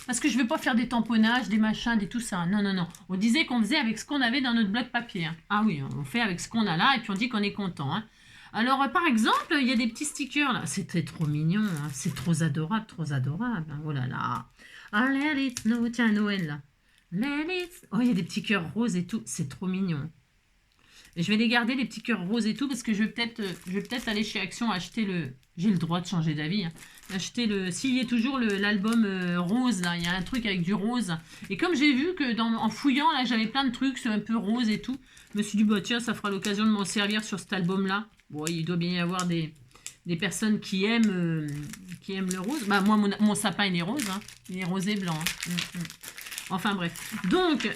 Speaker 1: Parce que je ne veux pas faire des tamponnages, des machins, des tout ça. Non. On disait qu'on faisait avec ce qu'on avait dans notre bloc papier. Hein. Ah oui, on fait avec ce qu'on a là et puis on dit qu'on est content. Hein. Alors, par exemple, il y a des petits stickers là. C'était trop mignon. Hein. C'est trop adorable, trop adorable. Hein. Oh là là. Ah, let it snow. Tiens, Noël là. Let it... Oh, il y a des petits cœurs roses et tout. C'est trop mignon. Et je vais les garder, les petits cœurs roses et tout, parce que je vais peut-être aller chez Action acheter le... J'ai le droit de changer d'avis. Hein. Acheter le... S'il y a toujours l'album rose, là, il y a un truc avec du rose. Et comme j'ai vu que en fouillant, là, j'avais plein de trucs, c'est un peu rose et tout, je me suis dit, bah tiens, ça fera l'occasion de m'en servir sur cet album-là. Bon, il doit bien y avoir des personnes qui aiment le rose. Bah, moi, mon sapin, il est rose. Hein. Il est rosé blanc. Hein. Enfin, bref. Donc...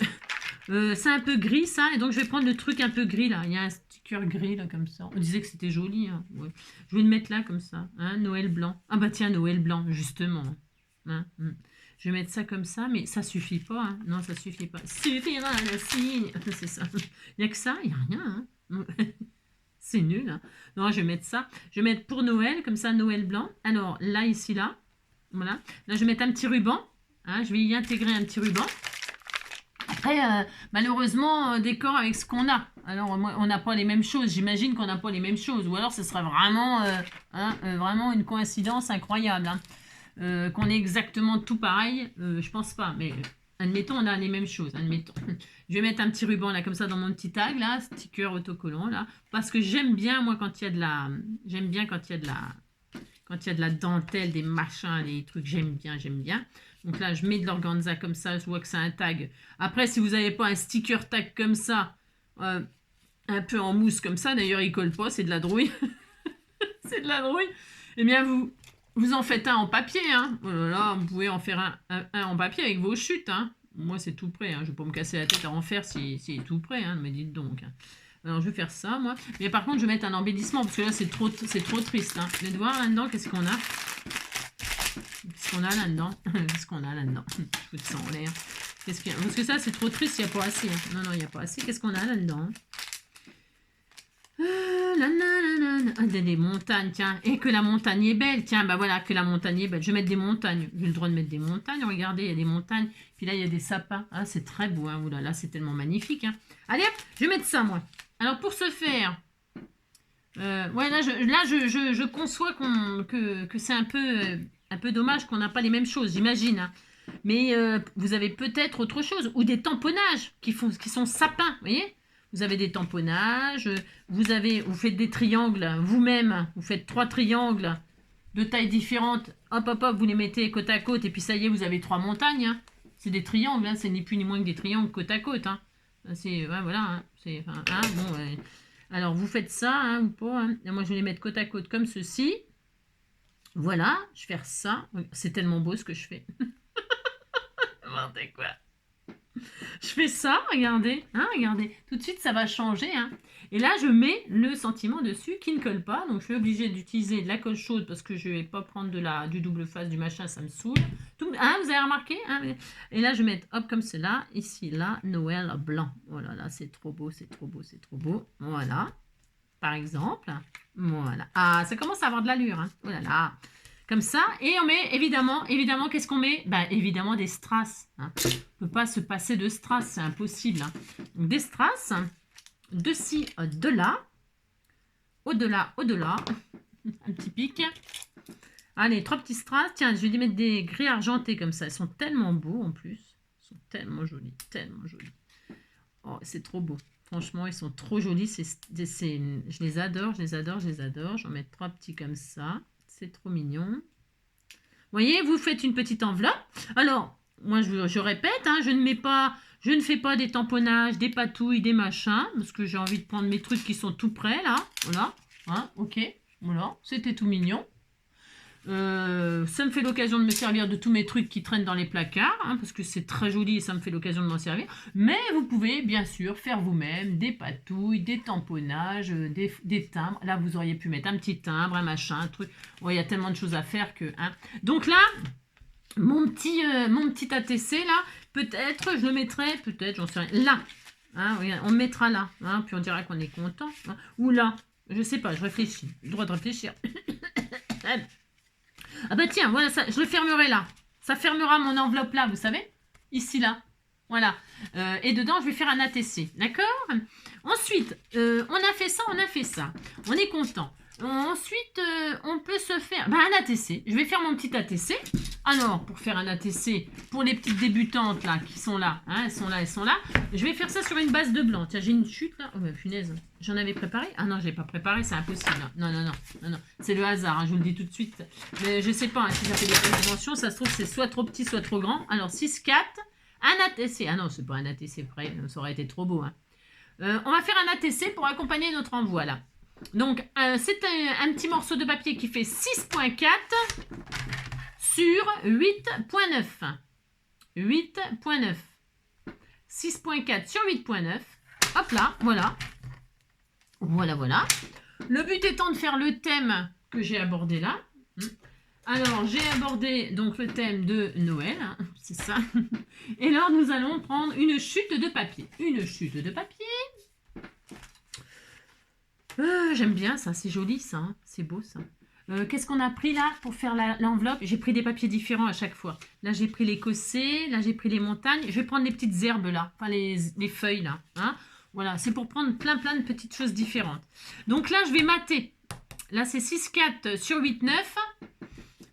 Speaker 1: c'est un peu gris ça, et donc je vais prendre le truc un peu gris là. Il y a un sticker gris là comme ça. On disait que c'était joli. Hein. Ouais. Je vais le mettre là comme ça. Hein, Noël blanc. Ah bah tiens, Noël blanc, justement. Hein. Je vais mettre ça comme ça, mais ça suffit pas. Hein. Non, ça suffit pas. Suffira le signe. C'est ça. Il n'y a que ça, il n'y a rien. Hein. C'est nul. Hein. Non, je vais mettre ça. Je vais mettre pour Noël, comme ça, Noël blanc. Alors là, ici, là. Voilà. Là, je vais mettre un petit ruban. Hein. Je vais y intégrer un petit ruban. Après, malheureusement, décor avec ce qu'on a. Alors, on n'a pas les mêmes choses. J'imagine qu'on n'a pas les mêmes choses. Ou alors, ce serait vraiment, vraiment une coïncidence incroyable. Hein. Qu'on ait exactement tout pareil, je pense pas. Mais admettons, on a les mêmes choses. Admettons. Je vais mettre un petit ruban là, comme ça, dans mon petit tag, là, sticker autocollant, là. Parce que j'aime bien, moi, quand il y a de la... J'aime bien quand il y a de la... Quand il y a de la dentelle, des machins, des trucs, j'aime bien. Donc là, je mets de l'organza comme ça, je vois que c'est un tag. Après, si vous n'avez pas un sticker tag comme ça, un peu en mousse comme ça, d'ailleurs, il colle pas, c'est de la drouille. C'est de la drouille. Eh bien, vous en faites un en papier. Hein. Oh là là, vous pouvez en faire un en papier avec vos chutes. Hein. Moi, c'est tout prêt. Hein. Je ne vais pas me casser la tête à en faire si c'est tout prêt. Hein. Mais dites donc. Hein. Alors, je vais faire ça, moi. Mais par contre, je vais mettre un embellissement, parce que là, c'est trop triste. Hein. Vous allez voir là-dedans, qu'est-ce qu'on a? Qu'est-ce qu'on a là-dedans? Qu'est-ce qu'on a là-dedans? Je fous ça en l'air. Qu'est-ce qu'il y a? Parce que ça, c'est trop triste, il n'y a pas assez. Hein. Non, il n'y a pas assez. Qu'est-ce qu'on a là-dedans? Des montagnes, tiens. Et que la montagne est belle. Tiens, bah voilà, que la montagne est belle. Je vais mettre des montagnes. J'ai le droit de mettre des montagnes. Regardez, il y a des montagnes. Puis là, il y a des sapins. Ah, c'est très beau. Hein. Oulala, c'est tellement magnifique. Hein. Allez, hop, je vais mettre ça, moi. Alors, pour ce faire... ouais, là, je conçois que c'est un peu dommage qu'on n'a pas les mêmes choses, j'imagine. Hein. Mais vous avez peut-être autre chose. Ou des tamponnages qui sont sapins, vous voyez. Vous avez des tamponnages, vous faites des triangles vous-même, vous faites 3 triangles de tailles différentes, hop, hop, hop, vous les mettez côte à côte, et puis ça y est, vous avez 3 montagnes. Hein. C'est des triangles, hein, c'est ni plus ni moins que des triangles côte à côte. Hein. C'est, ouais, voilà, hein, c'est, enfin, hein, bon, ouais. Alors, vous faites ça, hein, ou pas. Hein. Moi, je vais les mettre côte à côte comme ceci. Voilà, je vais faire ça. C'est tellement beau ce que je fais. N'importe quoi. Je fais ça, regardez, hein, regardez. Tout de suite, ça va changer. Hein. Et là, je mets le sentiment dessus qui ne colle pas. Donc, je suis obligée d'utiliser de la colle chaude parce que je ne vais pas prendre du double face, du machin, ça me saoule. Hein, vous avez remarqué hein. Et là, je vais mettre, hop, comme cela. Ici, là, Noël blanc. Voilà, là, c'est trop beau, c'est trop beau, c'est trop beau. Voilà, par exemple. Voilà. Ah, ça commence à avoir de l'allure. Hein. Oh là là. Comme ça, et on met évidemment, qu'est-ce qu'on met? Ben, évidemment des strass. Hein. On ne peut pas se passer de strass, c'est impossible. Hein. Donc, des strass, de ci, de là, au-delà, au-delà, un petit pic. Allez, 3 petits strass. Tiens, je vais lui mettre des gris argentés comme ça. Ils sont tellement beaux en plus. Ils sont tellement jolis, tellement jolis. Oh, c'est trop beau. Franchement, ils sont trop jolis. Je les adore, je les adore, je les adore. J'en mets 3 petits comme ça. C'est trop mignon. Vous voyez, vous faites une petite enveloppe. Alors, moi, je répète, hein, je ne fais pas des tamponnages, des patouilles, des machins, parce que j'ai envie de prendre mes trucs qui sont tout prêts, là. Voilà, hein, ok, voilà, c'était tout mignon. Ça me fait l'occasion de me servir de tous mes trucs qui traînent dans les placards, hein, parce que c'est très joli et ça me fait l'occasion de m'en servir. Mais vous pouvez bien sûr faire vous-même des patouilles, des tamponnages, des timbres. Là, vous auriez pu mettre un petit timbre, un machin, un truc. Il y a tellement de choses à faire que... Hein. Donc là, mon petit ATC, là, peut-être, je le mettrai, peut-être, j'en sais rien, là. Hein, on le mettra là, hein, puis on dira qu'on est content. Hein, ou là, je sais pas, je réfléchis. J'ai le droit de réfléchir. Ah bah tiens, voilà, ça, je le fermerai là. Ça fermera mon enveloppe là, vous savez. Ici, là. Voilà. Et dedans, je vais faire un ATC. D'accord? Ensuite, on a fait ça, on a fait ça. On est content. Ensuite, on peut se faire un ATC. Je vais faire mon petit ATC. Alors, pour faire un ATC, pour les petites débutantes là, qui sont là, hein, elles sont là, elles sont là, je vais faire ça sur une base de blanc. Tiens, j'ai une chute là. Oh, bah, punaise. J'en avais préparé? Ah non, je l'ai pas préparé, c'est impossible. Non, non, non, non, non. C'est le hasard, hein, je vous le dis tout de suite. Mais je sais pas hein, si ça fait des bonnes dimensions. Ça se trouve, c'est soit trop petit, soit trop grand. Alors, 6, 4, un ATC. Ah non, c'est pas un ATC prêt, ça aurait été trop beau. Hein. On va faire un ATC pour accompagner notre envoi là. Donc, c'est un petit morceau de papier qui fait 6.4 sur 8.9. 8.9. 6.4 sur 8.9. Hop là, voilà. Voilà, voilà. Le but étant de faire le thème que j'ai abordé là. Alors, j'ai abordé donc le thème de Noël, hein, c'est ça. Et là, nous allons prendre une chute de papier. Une chute de papier. J'aime bien ça, c'est joli ça, hein, c'est beau ça. Qu'est-ce qu'on a pris là pour faire l'enveloppe? J'ai pris des papiers différents à chaque fois. Là, j'ai pris l'écossais, là, j'ai pris les montagnes. Je vais prendre les petites herbes là, enfin les feuilles là. Hein. Voilà, c'est pour prendre plein de petites choses différentes. Donc là, je vais mater. Là, c'est 6,4 sur 8,9.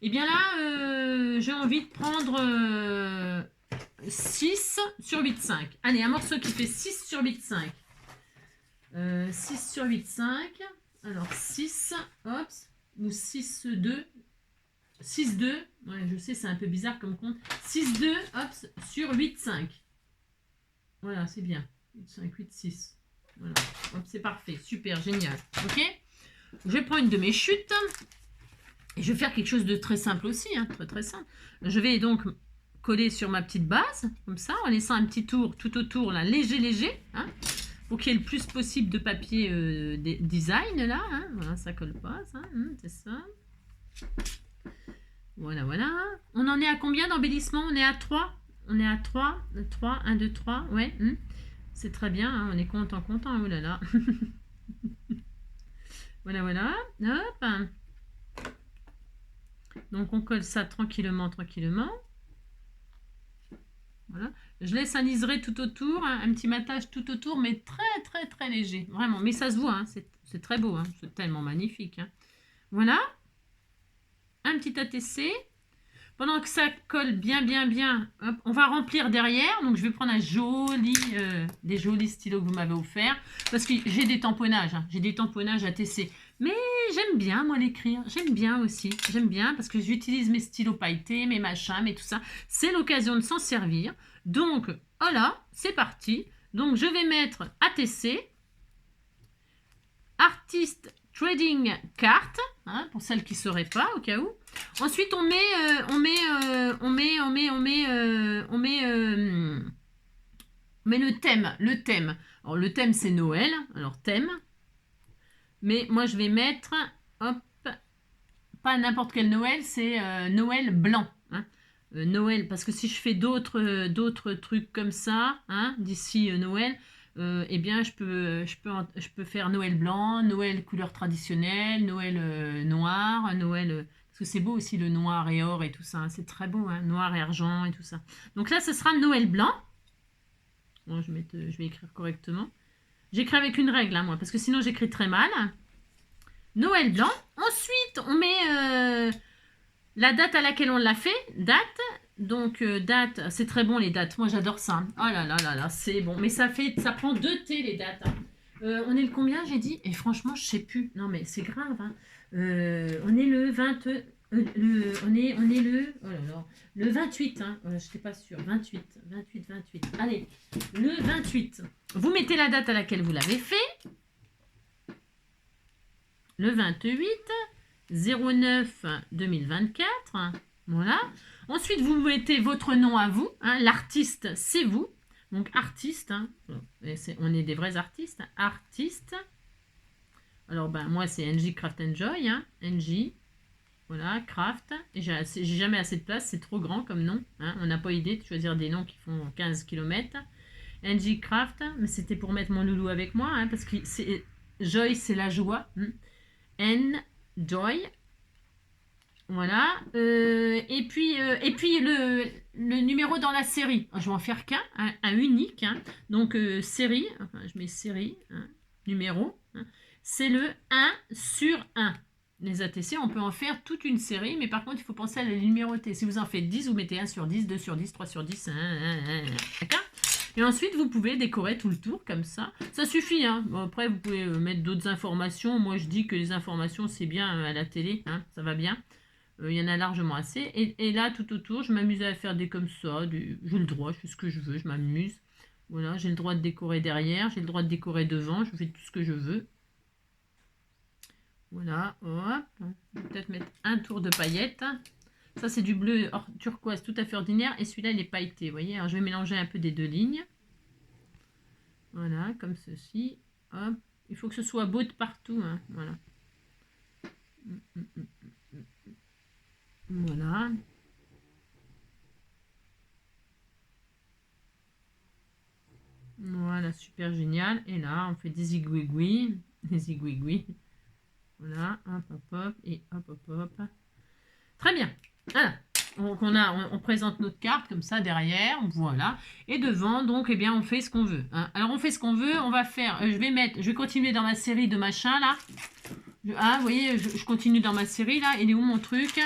Speaker 1: Et bien là, j'ai envie de prendre 6 sur 8,5. Allez, un morceau qui fait 6 sur 8,5. 6 sur 8,5. Alors 6, hop, ou 6, 2. 6, 2. Ouais, je sais, c'est un peu bizarre comme compte. 6, 2, hop, sur 8, 5. Voilà, c'est bien. 8, 5, 8, 6. Voilà, hop, c'est parfait. Super, génial. Ok? Je prends une de mes chutes. Et je vais faire quelque chose de très simple aussi, hein, très simple. Je vais donc coller sur ma petite base, comme ça, en laissant un petit tour tout autour, là, léger, hein, pour qu'il y ait le plus possible de papier design, là. Hein, voilà, ça colle pas, ça, hein, c'est ça. Voilà, voilà. On en est à combien d'embellissement? On est à 3. On est à 3. 3, 1, 2, 3, ouais. C'est très bien, hein, on est content, oh là là. Voilà, voilà. Hop. Donc, on colle ça tranquillement. Voilà. Je laisse un liseré tout autour, hein, un petit matage tout autour, mais très léger. Vraiment, mais ça se voit, hein, c'est très beau, hein, c'est tellement magnifique. Hein. Voilà. Un petit ATC. Pendant que ça colle bien, hop, on va remplir derrière. Donc, je vais prendre des jolis stylos que vous m'avez offerts. Parce que j'ai des tamponnages. J'ai des tamponnages à TC. Mais j'aime bien, moi, l'écrire. J'aime bien aussi. J'aime bien parce que j'utilise mes stylos pailletés, mes machins, mais tout ça. C'est l'occasion de s'en servir. Donc, voilà, c'est parti. Donc, je vais mettre ATC. Artist Trading Card, hein, pour celles qui ne sauraient pas, au cas où. Ensuite, on met le thème. Le thème. Alors, le thème, c'est Noël. Alors, thème. Mais moi, je vais mettre, hop, pas n'importe quel Noël, c'est Noël blanc. Hein. Noël, parce que si je fais d'autres trucs comme ça, hein, d'ici Noël, eh bien, je peux faire Noël blanc, Noël couleur traditionnelle, Noël noir, Noël... parce que c'est beau aussi le noir et or et tout ça, hein, c'est très beau, hein, noir et argent et tout ça. Donc là, ce sera Noël blanc. Bon, je vais écrire correctement. J'écris avec une règle, hein, moi, parce que sinon j'écris très mal. Noël blanc. Ensuite, on met la date à laquelle on l'a fait, date. Donc, date, c'est très bon les dates. Moi, j'adore ça. Oh là là là là, c'est bon. Mais ça prend 2 T les dates. Hein. On est le combien, j'ai dit? Et franchement, je sais plus. Non, mais c'est grave. Hein. On est le 20... on est le... Oh là là. Le 28. Hein. Je n'étais pas sûre. 28. Allez, le 28. Vous mettez la date à laquelle vous l'avez fait. Le 28 09 2024. Voilà. Ensuite, vous mettez votre nom à vous. Hein. L'artiste, c'est vous. Donc, artiste. Hein. On est des vrais artistes. Hein. Artiste. Alors, ben, moi, c'est NJ Craft Enjoy. Hein. NJ. Voilà, Craft. Et j'ai jamais assez de place. C'est trop grand comme nom. Hein. On n'a pas idée de choisir des noms qui font 15 km. NJ Craft. Mais c'était pour mettre mon loulou avec moi. Hein, parce que Joy, c'est la joie. Enjoy. Voilà. Et puis le numéro dans la série. Je vais en faire qu'un, un unique. Hein. Donc, série. Enfin, je mets série. Hein, numéro. Hein. C'est le 1 sur 1. Les ATC, on peut en faire toute une série. Mais par contre, il faut penser à la numéroter. Si vous en faites 10, vous mettez 1 sur 10, 2 sur 10, 3 sur 10. D'accord ? Et ensuite, vous pouvez décorer tout le tour comme ça. Ça suffit. Hein. Bon, après, vous pouvez mettre d'autres informations. Moi, je dis que les informations, c'est bien à la télé. Hein. Ça va bien. Il y en a largement assez. Et là, tout autour, je m'amusais à faire des comme ça. J'ai le droit, je fais ce que je veux, je m'amuse. Voilà, j'ai le droit de décorer derrière, j'ai le droit de décorer devant, je fais tout ce que je veux. Voilà, hop. Je vais peut-être mettre un tour de paillettes. Ça, c'est du bleu turquoise tout à fait ordinaire. Et celui-là, il est pailleté, vous voyez. Alors, je vais mélanger un peu des 2 lignes. Voilà, comme ceci. Hop. Il faut que ce soit beau de partout. Hein. Voilà. Voilà. Voilà, super génial. Et là, on fait des igouigouis. Des igouigouis. Voilà, hop, hop, hop. Et hop, hop, hop. Très bien. Voilà. Donc, on présente notre carte comme ça derrière. Voilà. Et devant, donc, eh bien, on fait ce qu'on veut. Hein. Alors, on fait ce qu'on veut. On va faire... je vais continuer dans ma série de machins, là. Ah, vous voyez, je continue dans ma série, là. Il est où, mon truc?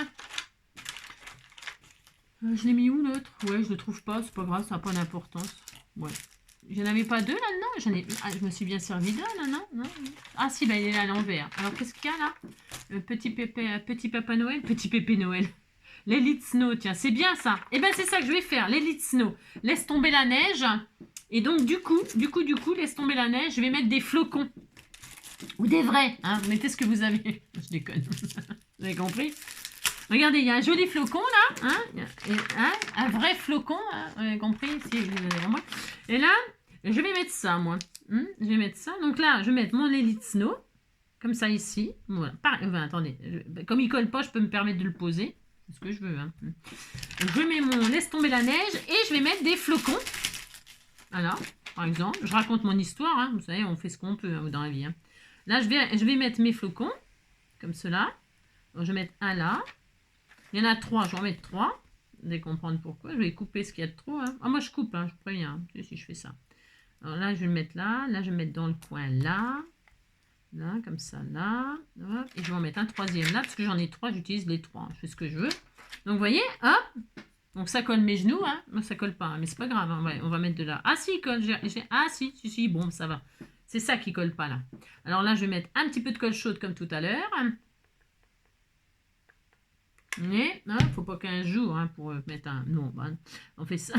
Speaker 1: Je l'ai mis où, l'autre? Ouais, je le trouve pas. C'est pas grave, ça n'a pas d'importance. Ouais. J'en avais pas 2 là-dedans. Je me suis bien servi d'un, non, Ah si, bah, il est là à l'envers. Alors, qu'est-ce qu'il y a là? Petit Papa Noël. Petit Pépé Noël. L'Elite Snow, tiens, c'est bien ça. Et ben c'est ça que je vais faire, l'Elite Snow. Laisse tomber la neige. Et donc, du coup, laisse tomber la neige. Je vais mettre des flocons. Ou des vrais. Hein. Vous mettez ce que vous avez. Je déconne. Vous avez compris? Regardez, il y a un joli flocon là. Hein, un vrai flocon. Hein, vous avez compris? Si, moi. Et là, je vais mettre ça, moi. Je vais mettre ça. Donc là, je vais mettre mon Elite Snow. Comme ça, ici. Voilà. Attendez. Comme il colle pas, je peux me permettre de le poser. C'est ce que je veux. Hein. Je mets mon laisse tomber la neige et je vais mettre des flocons. Voilà, par exemple. Je raconte mon histoire. Hein. Vous savez, on fait ce qu'on peut hein, dans la vie. Hein. Là, je vais mettre mes flocons. Comme cela. Donc, je vais mettre un là. Il y en a 3. Je vais en mettre 3. Vous allez comprendre pourquoi. Je vais couper ce qu'il y a de trop. Hein. Ah, moi, je coupe. Hein, je préviens. Hein, si je fais ça. Alors là, je vais le mettre là. Là, je vais le mettre dans le coin là. Là, comme ça, là. Hop. Et je vais en mettre un 3e là. Parce que j'en ai 3. J'utilise les 3. Je fais ce que je veux. Donc, vous voyez, hop. Donc, ça colle mes genoux, hein. Moi, ça colle pas, hein, mais c'est pas grave, hein. On va mettre de là. Ah, si, il colle. Ah, si, bon, ça va. C'est ça qui colle pas, là. Alors là, je vais mettre un petit peu de colle chaude, comme tout à l'heure. Mais, il ne faut pas 15 jours, hein, pour mettre un... Non, bah, on fait ça.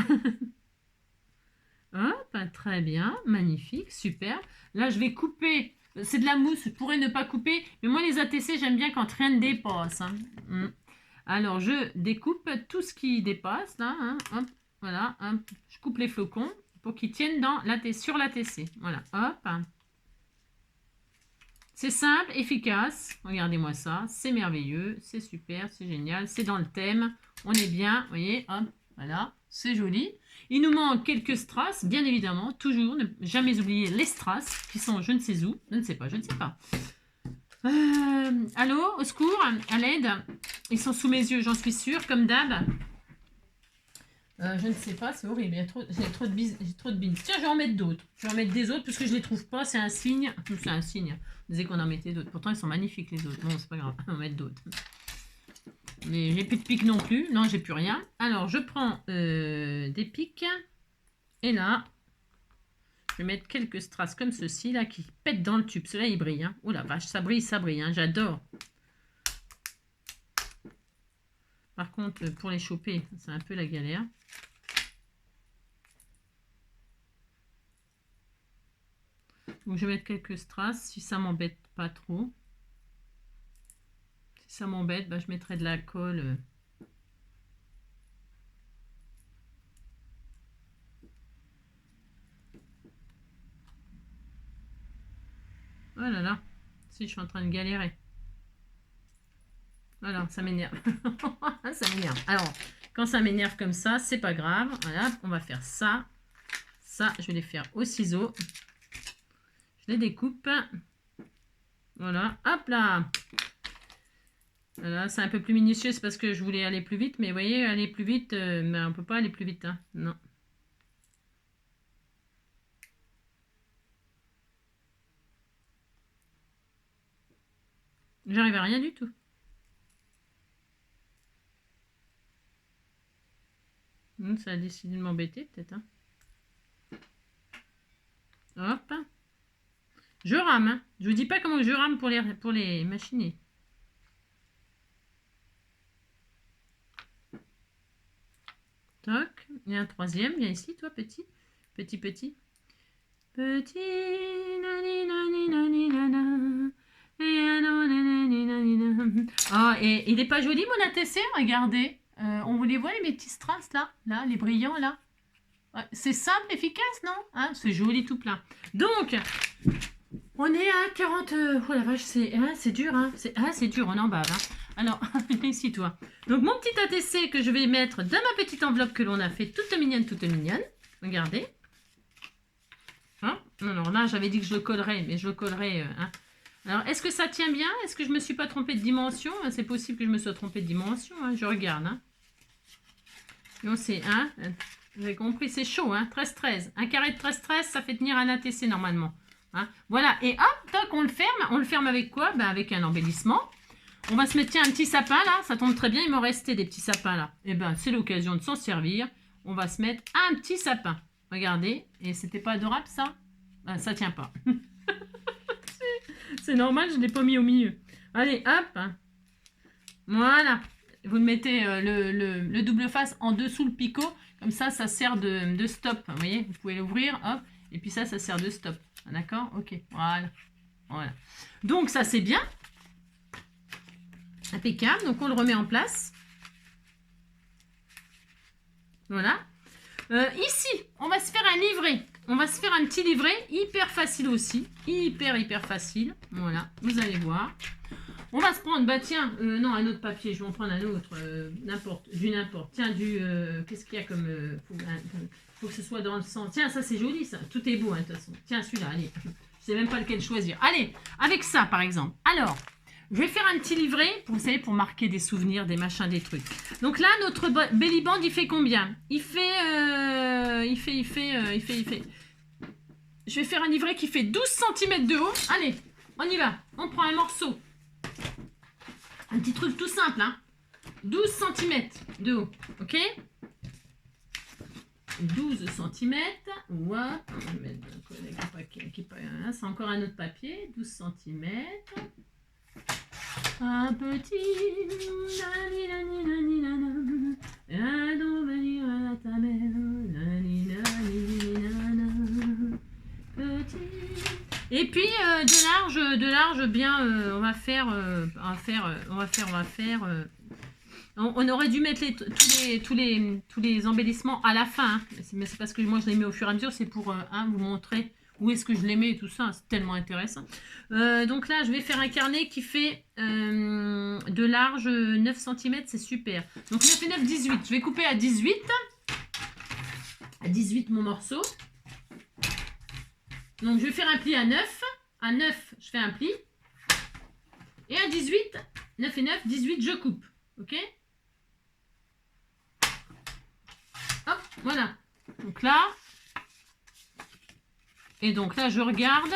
Speaker 1: Hop, très bien, magnifique, super. Là, je vais couper. C'est de la mousse, je pourrais ne pas couper. Mais moi, les ATC, j'aime bien quand rien ne dépasse. Hein. Alors, je découpe tout ce qui dépasse. Là, hein, hop, voilà. Hop. Je coupe les flocons pour qu'ils tiennent sur l'ATC. Voilà, hop. C'est simple, efficace. Regardez-moi ça. C'est merveilleux, c'est super, c'est génial. C'est dans le thème. On est bien, vous voyez, hop, voilà. C'est joli. Il nous manque quelques strass, bien évidemment. Toujours, ne jamais oublier les strass qui sont je ne sais où. Je ne sais pas. Allô, au secours, à l'aide. Ils sont sous mes yeux, j'en suis sûre, comme d'hab. Je ne sais pas, c'est horrible. J'ai trop de bins. Tiens, je vais en mettre d'autres. Je vais en mettre des autres parce que je ne les trouve pas. C'est un signe. C'est un signe. On disait qu'on en mettait d'autres. Pourtant, ils sont magnifiques, les autres. Bon, c'est pas grave. On va mettre d'autres. Mais j'ai plus de pics non plus. Non, j'ai plus rien. Alors, je prends des pics. Et là, je vais mettre quelques strass comme ceci, là, qui pètent dans le tube. Ceux-là, ils brillent. Hein. Oh la vache, ça brille. Hein. J'adore. Par contre, pour les choper, c'est un peu la galère. Donc, je vais mettre quelques strass, si ça m'embête pas trop. Si ça m'embête, bah, je mettrai de la colle. Oh là là, si je suis en train de galérer. Voilà, ça m'énerve. Ça m'énerve. Alors, quand ça m'énerve comme ça, c'est pas grave. Voilà, on va faire ça. Ça, je vais les faire au ciseau. Je les découpe. Voilà, hop là. Voilà, c'est un peu plus minutieux, c'est parce que je voulais aller plus vite. Mais vous voyez, aller plus vite, mais on peut pas aller plus vite. Hein. Non. J'arrive à rien du tout. Ça a décidé de m'embêter, peut-être. Hein. Hop. Je rame. Hein. Je vous dis pas comment je rame pour les machiner. Toc. Il y a un troisième. Viens ici, toi, petit. Petit. Petit. Oh, et il n'est pas joli, mon ATC. Regardez. On vous les voit, mes petits strass, là. Là, les brillants, là. C'est simple, efficace, non hein, c'est joli tout plein. Donc, on est à 40... oh la vache, c'est dur. Hein. C'est dur, on en bave. Hein. Alors, ici, toi. Donc, mon petit ATC que je vais mettre dans ma petite enveloppe que l'on a fait toute mignonne. Regardez. Hein alors là, j'avais dit que je le collerais, mais je le collerai... hein. Alors, est-ce que ça tient bien? Est-ce que je me suis pas trompée de dimension? C'est possible que je me sois trompée de dimension. Hein. Je regarde. Hein. Non, c'est... Hein, vous avez compris, c'est chaud, hein, 13-13. Un carré de 13-13, ça fait tenir un ATC normalement. Hein. Voilà, et hop, tant qu'on le ferme avec quoi? Ben, avec un embellissement. On va se mettre, tiens, un petit sapin là, ça tombe très bien, il m'en restait des petits sapins là. Et ben, c'est l'occasion de s'en servir. On va se mettre un petit sapin. Regardez, et c'était pas adorable ça? Ben, ça tient pas. C'est normal, je ne l'ai pas mis au milieu. Allez, hop. Voilà. Vous mettez le double face en dessous le picot. Comme ça, ça sert de stop. Vous voyez, vous pouvez l'ouvrir, hop. Et puis ça sert de stop. D'accord? Ok, voilà. Donc, ça, c'est bien. Impeccable. Donc, on le remet en place. Voilà. Ici, on va se faire un livret. On va se faire un petit livret. Hyper facile aussi. Hyper facile. Voilà, vous allez voir. On va se prendre, bah tiens, non, un autre papier, je vais en prendre un autre, n'importe. Tiens, qu'est-ce qu'il y a comme, faut que ce soit dans le sens. Tiens, ça c'est joli, ça, tout est beau, hein, de toute façon. Tiens, celui-là, allez, je sais même pas lequel choisir. Allez, avec ça, par exemple. Alors, je vais faire un petit livret, vous savez, pour marquer des souvenirs, des machins, des trucs. Donc là, notre belly band, il fait combien? Il fait... Je vais faire un livret qui fait 12 cm de haut. Allez, on y va, on prend un morceau. Un petit truc tout simple, hein. 12 cm de haut, ok? 12 cm. Ouais, on va mettre c'est encore un autre papier. 12 cm. Un petit. Et puis de large bien, on va faire. On aurait dû mettre tous les embellissements à la fin, hein. Mais c'est parce que moi je les mets au fur et à mesure, c'est pour vous montrer où est-ce que je les mets et tout ça, c'est tellement intéressant. Donc là je vais faire un carnet qui fait de large 9 cm, c'est super. Donc 9 et 9, 18, je vais couper à 18. À 18 mon morceau. Donc je vais faire un pli à 9. À 9 je fais un pli. Et à 18, 9 et 9, 18 je coupe. Ok? Hop, voilà. Donc là, et donc là, je regarde.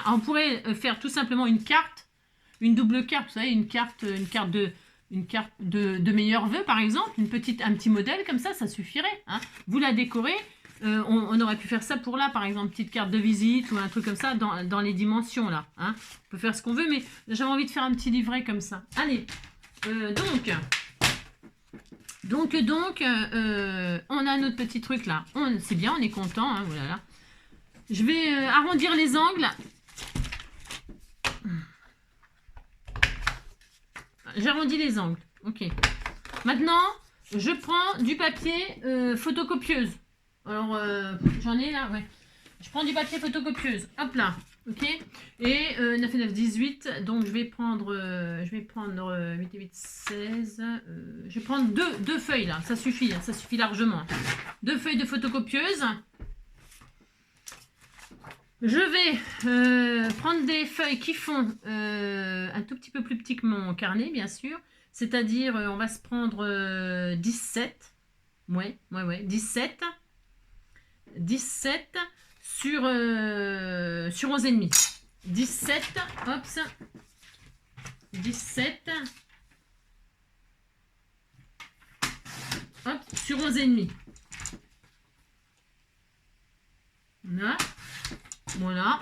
Speaker 1: On pourrait faire tout simplement une carte, une double carte, vous savez, une carte de meilleurs vœux, par exemple, un petit modèle comme ça suffirait. Hein. Vous la décorez. On aurait pu faire ça pour là, par exemple, petite carte de visite ou un truc comme ça dans les dimensions là. Hein. On peut faire ce qu'on veut, mais j'avais envie de faire un petit livret comme ça. Allez, donc, on a notre petit truc là. C'est bien, on est content. Hein, voilà. Je vais arrondir les angles. J'arrondis les angles. Ok. Maintenant, je prends du papier photocopieuse. Alors, j'en ai là, ouais. Je prends du papier photocopieuse. Hop là. Ok. Et 9 et 9, 18. Donc, je vais prendre 8 et 8, 16. Je vais prendre deux feuilles là. Ça suffit largement. 2 feuilles de photocopieuse. Je vais prendre des feuilles qui font un tout petit peu plus petit que mon carnet, bien sûr. C'est-à-dire, on va se prendre 17. Ouais, 17. 17 sur 11,5. 17, hop, 17, hop, sur 11,5. Voilà.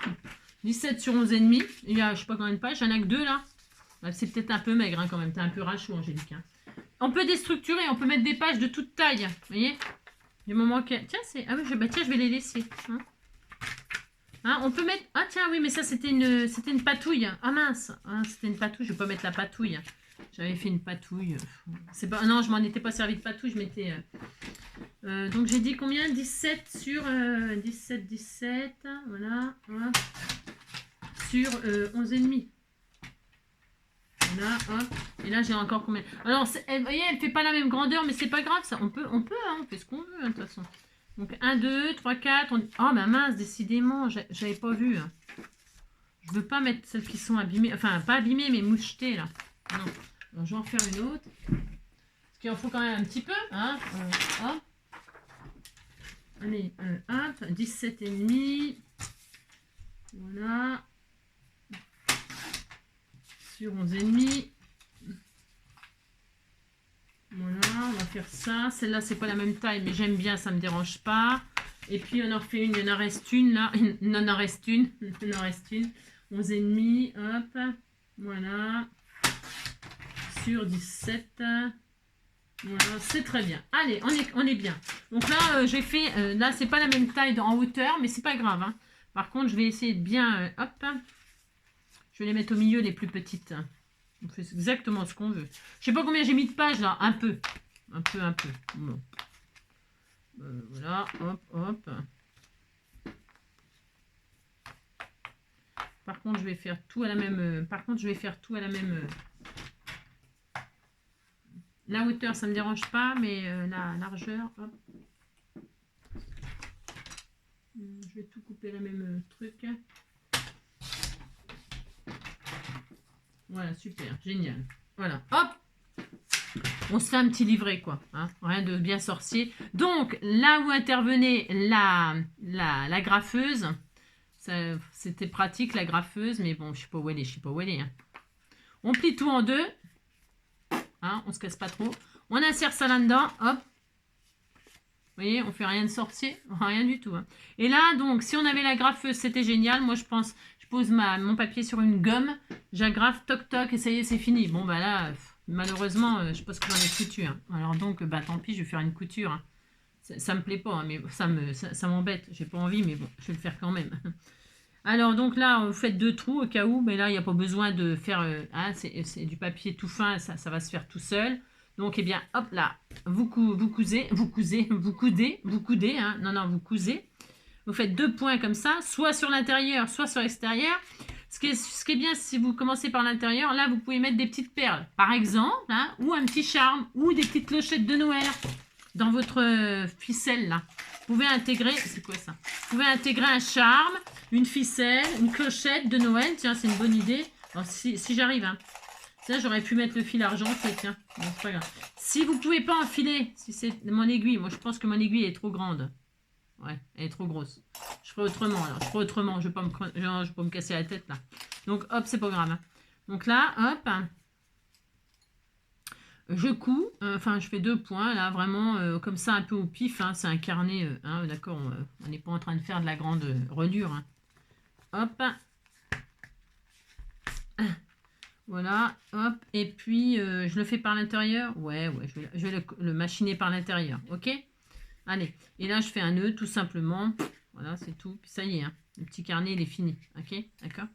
Speaker 1: 17 sur 11,5. Il y a, je sais pas combien de pages, il y en a que 2 là. C'est peut-être un peu maigre hein, quand même. T'es un peu rachou, Angélique. Hein. On peut déstructurer, on peut mettre des pages de toute taille. Vous voyez? Du moment que... Tiens, ah oui, tiens, je vais les laisser. Hein, on peut mettre... Ah tiens, oui, mais ça, c'était une patouille. Ah mince, hein, c'était une patouille, je vais pas mettre la patouille. J'avais fait une patouille. Pas... Non, je m'en étais pas servi de patouille, je m'étais... donc j'ai dit combien? 17 sur... 17, voilà. Hop. Sur 11,5. Voilà, hop. Et là, j'ai encore combien? Alors, vous voyez, elle fait pas la même grandeur, mais c'est pas grave, ça. On fait ce qu'on veut, hein, de toute façon. Donc, 1, 2, 3, 4. Oh, bah mince, décidément, j'avais pas vu. Hein. Je veux pas mettre celles qui sont abîmées. Enfin, pas abîmées, mais mouchetées, là. Non. Alors, je vais en faire une autre. Parce qu'il en faut quand même un petit peu. Hein. Hop. Allez, hop. 17,5. Voilà. Sur 11,5. Voilà, on va faire ça. Celle-là, c'est pas la même taille, mais j'aime bien, ça me dérange pas. Et puis, on en refait une, il en reste une, là. Il en reste une. 11,5, hop. Voilà. Sur 17. Voilà, c'est très bien. Allez, on est bien. Donc là, j'ai fait... là, c'est pas la même taille en hauteur, mais c'est pas grave. Hein. Par contre, je vais essayer de bien... hop. Je vais les mettre au milieu, les plus petites. On fait exactement ce qu'on veut. Je sais pas combien j'ai mis de pages là. Un peu. Bon. Voilà. Hop. Par contre, je vais faire tout à la même... La hauteur, ça me dérange pas. Mais la largeur... Hop. Je vais tout couper la même truc. Voilà, super, génial. Voilà, hop. On se fait un petit livret, quoi. Hein, rien de bien sorcier. Donc, là où intervenait la graffeuse, c'était pratique, la graffeuse, mais bon, je sais pas où elle est. Hein. On plie tout en deux. hein, on se casse pas trop. On insère ça là-dedans, hop. Vous voyez, on fait rien de sorcier, rien du tout. Hein. Et là, donc, si on avait la graffeuse, c'était génial. Moi, je pense, je pose mon papier sur une gomme, j'agrafe, toc toc, et ça y est, c'est fini. Bon, bah là, malheureusement, je pense que j'en ai foutu. Hein. Alors donc, bah tant pis, je vais faire une couture. Hein. Ça me plaît pas, hein, mais ça m'embête. J'ai pas envie, mais bon, je vais le faire quand même. Alors donc là, vous faites 2 trous au cas où, mais là, il n'y a pas besoin de faire... hein, c'est du papier tout fin, ça va se faire tout seul. Donc, eh bien, hop là, vous coudez, hein, non, vous cousez. Vous faites 2 points comme ça, soit sur l'intérieur, soit sur l'extérieur. Ce qui est bien, si vous commencez par l'intérieur, là, vous pouvez mettre des petites perles, par exemple, hein, ou un petit charme, ou des petites clochettes de Noël dans votre ficelle, là. Vous pouvez intégrer, c'est quoi ça? Vous pouvez intégrer un charme, une ficelle, une clochette de Noël. Tiens, c'est une bonne idée. Alors, si j'arrive, hein. Ça, j'aurais pu mettre le fil argenté, tiens. Bon, c'est pas grave. Si vous pouvez pas enfiler, si c'est mon aiguille, moi je pense que mon aiguille est trop grande. Ouais, elle est trop grosse. Je ferai autrement, alors. Je ferai autrement. Je vais pas me casser la tête, là. Donc, hop, c'est pas grave. Hein. Donc là, hop. Je couds. Enfin, je fais 2 points, là, vraiment, comme ça, un peu au pif. Hein, c'est un carnet. Hein, d'accord, on n'est pas en train de faire de la grande reliure. Hein. Hop. Voilà, hop, et puis je le fais par l'intérieur. Ouais, je vais le machiner par l'intérieur, ok? Allez, et là je fais un nœud tout simplement. Voilà, c'est tout. Puis ça y est, hein, le petit carnet il est fini, ok? D'accord?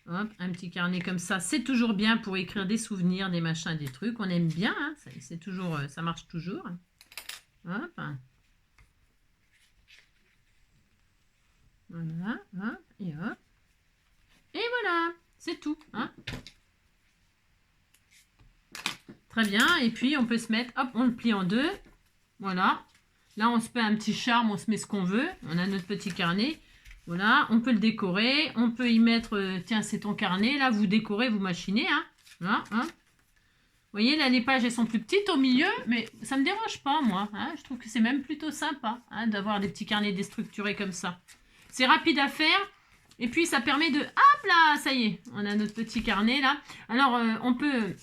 Speaker 1: Hop, un petit carnet comme ça, c'est toujours bien pour écrire des souvenirs, des machins, des trucs. On aime bien, hein, c'est toujours, ça marche toujours. Hop. Voilà, hop, et hop. Et voilà, c'est tout, hein? Très bien, et puis on peut se mettre, hop, on le plie en 2. Voilà. Là, on se met un petit charme, on se met ce qu'on veut. On a notre petit carnet. Voilà, on peut le décorer. On peut y mettre, tiens, c'est ton carnet. Là, vous décorez, vous machinez. Hein. Voilà, hein. Vous voyez, là, les pages, elles sont plus petites au milieu, mais ça ne me dérange pas, moi. Hein. Je trouve que c'est même plutôt sympa hein, d'avoir des petits carnets déstructurés comme ça. C'est rapide à faire. Et puis, ça permet de... Hop là, ça y est, on a notre petit carnet, là. Alors, on peut...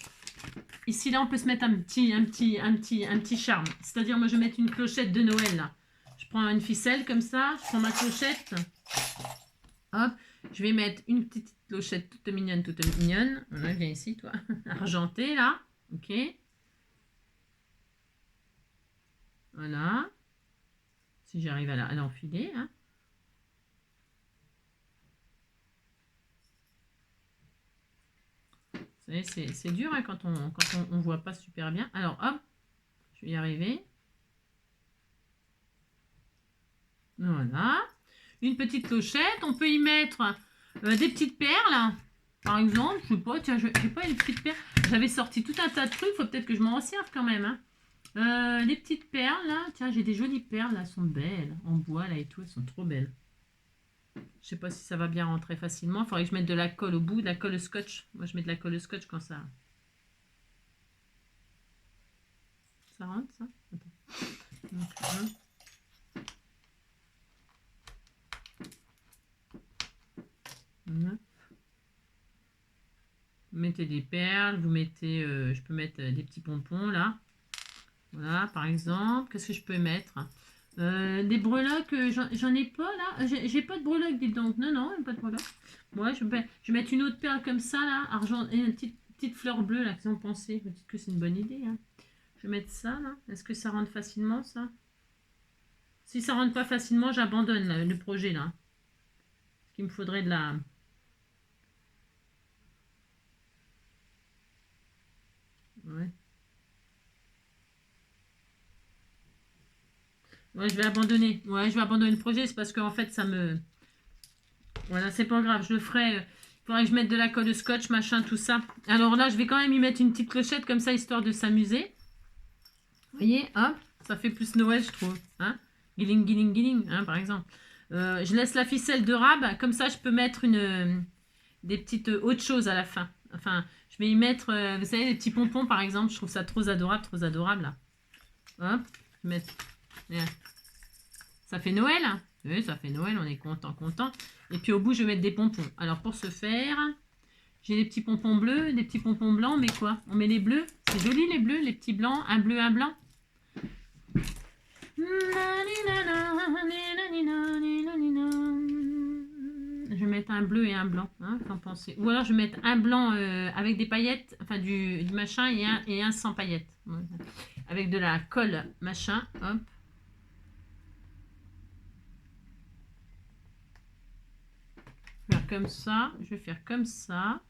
Speaker 1: Ici, là, on peut se mettre un petit charme. C'est-à-dire, moi, je vais mettre une clochette de Noël, là. Je prends une ficelle comme ça. Je prends ma clochette. Hop. Je vais mettre une petite clochette toute mignonne, toute mignonne. Voilà, viens ici, toi. Argentée, là. OK. Voilà. Si j'arrive à l'enfiler, hein. C'est dur hein, quand on voit pas super bien. Alors, hop, je vais y arriver. Voilà. Une petite clochette. On peut y mettre des petites perles. Par exemple, je sais pas, tiens, je sais pas, les petites perles. J'avais sorti tout un tas de trucs. Il faut peut-être que je m'en resserve quand même. Hein. Les petites perles, là. Tiens, j'ai des jolies perles, là. Elles sont belles. En bois, là, et tout. Elles sont trop belles. Je sais pas si ça va bien rentrer facilement. Il faudrait que je mette de la colle au bout, de la colle scotch. Moi, je mets de la colle scotch quand ça... Ça rentre, ça? Attends. Donc, voilà. Vous mettez des perles, vous mettez... je peux mettre des petits pompons, là. Voilà, par exemple. Qu'est-ce que je peux mettre? Des breloques, j'en ai pas, là. J'ai pas de breloques, dites donc. Non, pas de breloques. Moi, je vais mettre une autre perle comme ça, là. Argent, et une petite fleur bleue, là, que vous en pensez. Vous dites que c'est une bonne idée, hein. Je vais mettre ça, là. Est-ce que ça rentre facilement, ça? Si ça rentre pas facilement, j'abandonne le projet, là. Parce qu'il me faudrait de la... Ouais. Ouais, je vais abandonner. Ouais, je vais abandonner le projet. C'est parce qu'en fait, ça me... Voilà, c'est pas grave. Je le ferai... Il faudrait que je mette de la colle scotch, machin, tout ça. Alors là, je vais quand même y mettre une petite clochette comme ça, histoire de s'amuser. Vous voyez, hop, ça fait plus Noël, je trouve. Hein, guiling, guiling, guiling, hein, par exemple. Je laisse la ficelle de rab. Comme ça, je peux mettre des petites autres choses à la fin. Enfin, je vais y mettre, vous savez, des petits pompons, par exemple. Je trouve ça trop adorable, là. Hop, je vais mettre... Voilà. Ça fait Noël, hein. Oui, ça fait Noël, on est content. Et puis au bout, je vais mettre des pompons. Alors pour ce faire, J'ai des petits pompons bleus, des petits pompons blancs, mais quoi? On met les bleus. C'est joli les bleus, les petits blancs, un bleu, un blanc. Je vais mettre un bleu et un blanc, hein, qu'en pensez? Ou alors je vais mettre un blanc avec des paillettes, enfin du machin, et un sans paillettes. Ouais. Avec de la colle machin, hop. Faire comme ça, je vais faire comme ça.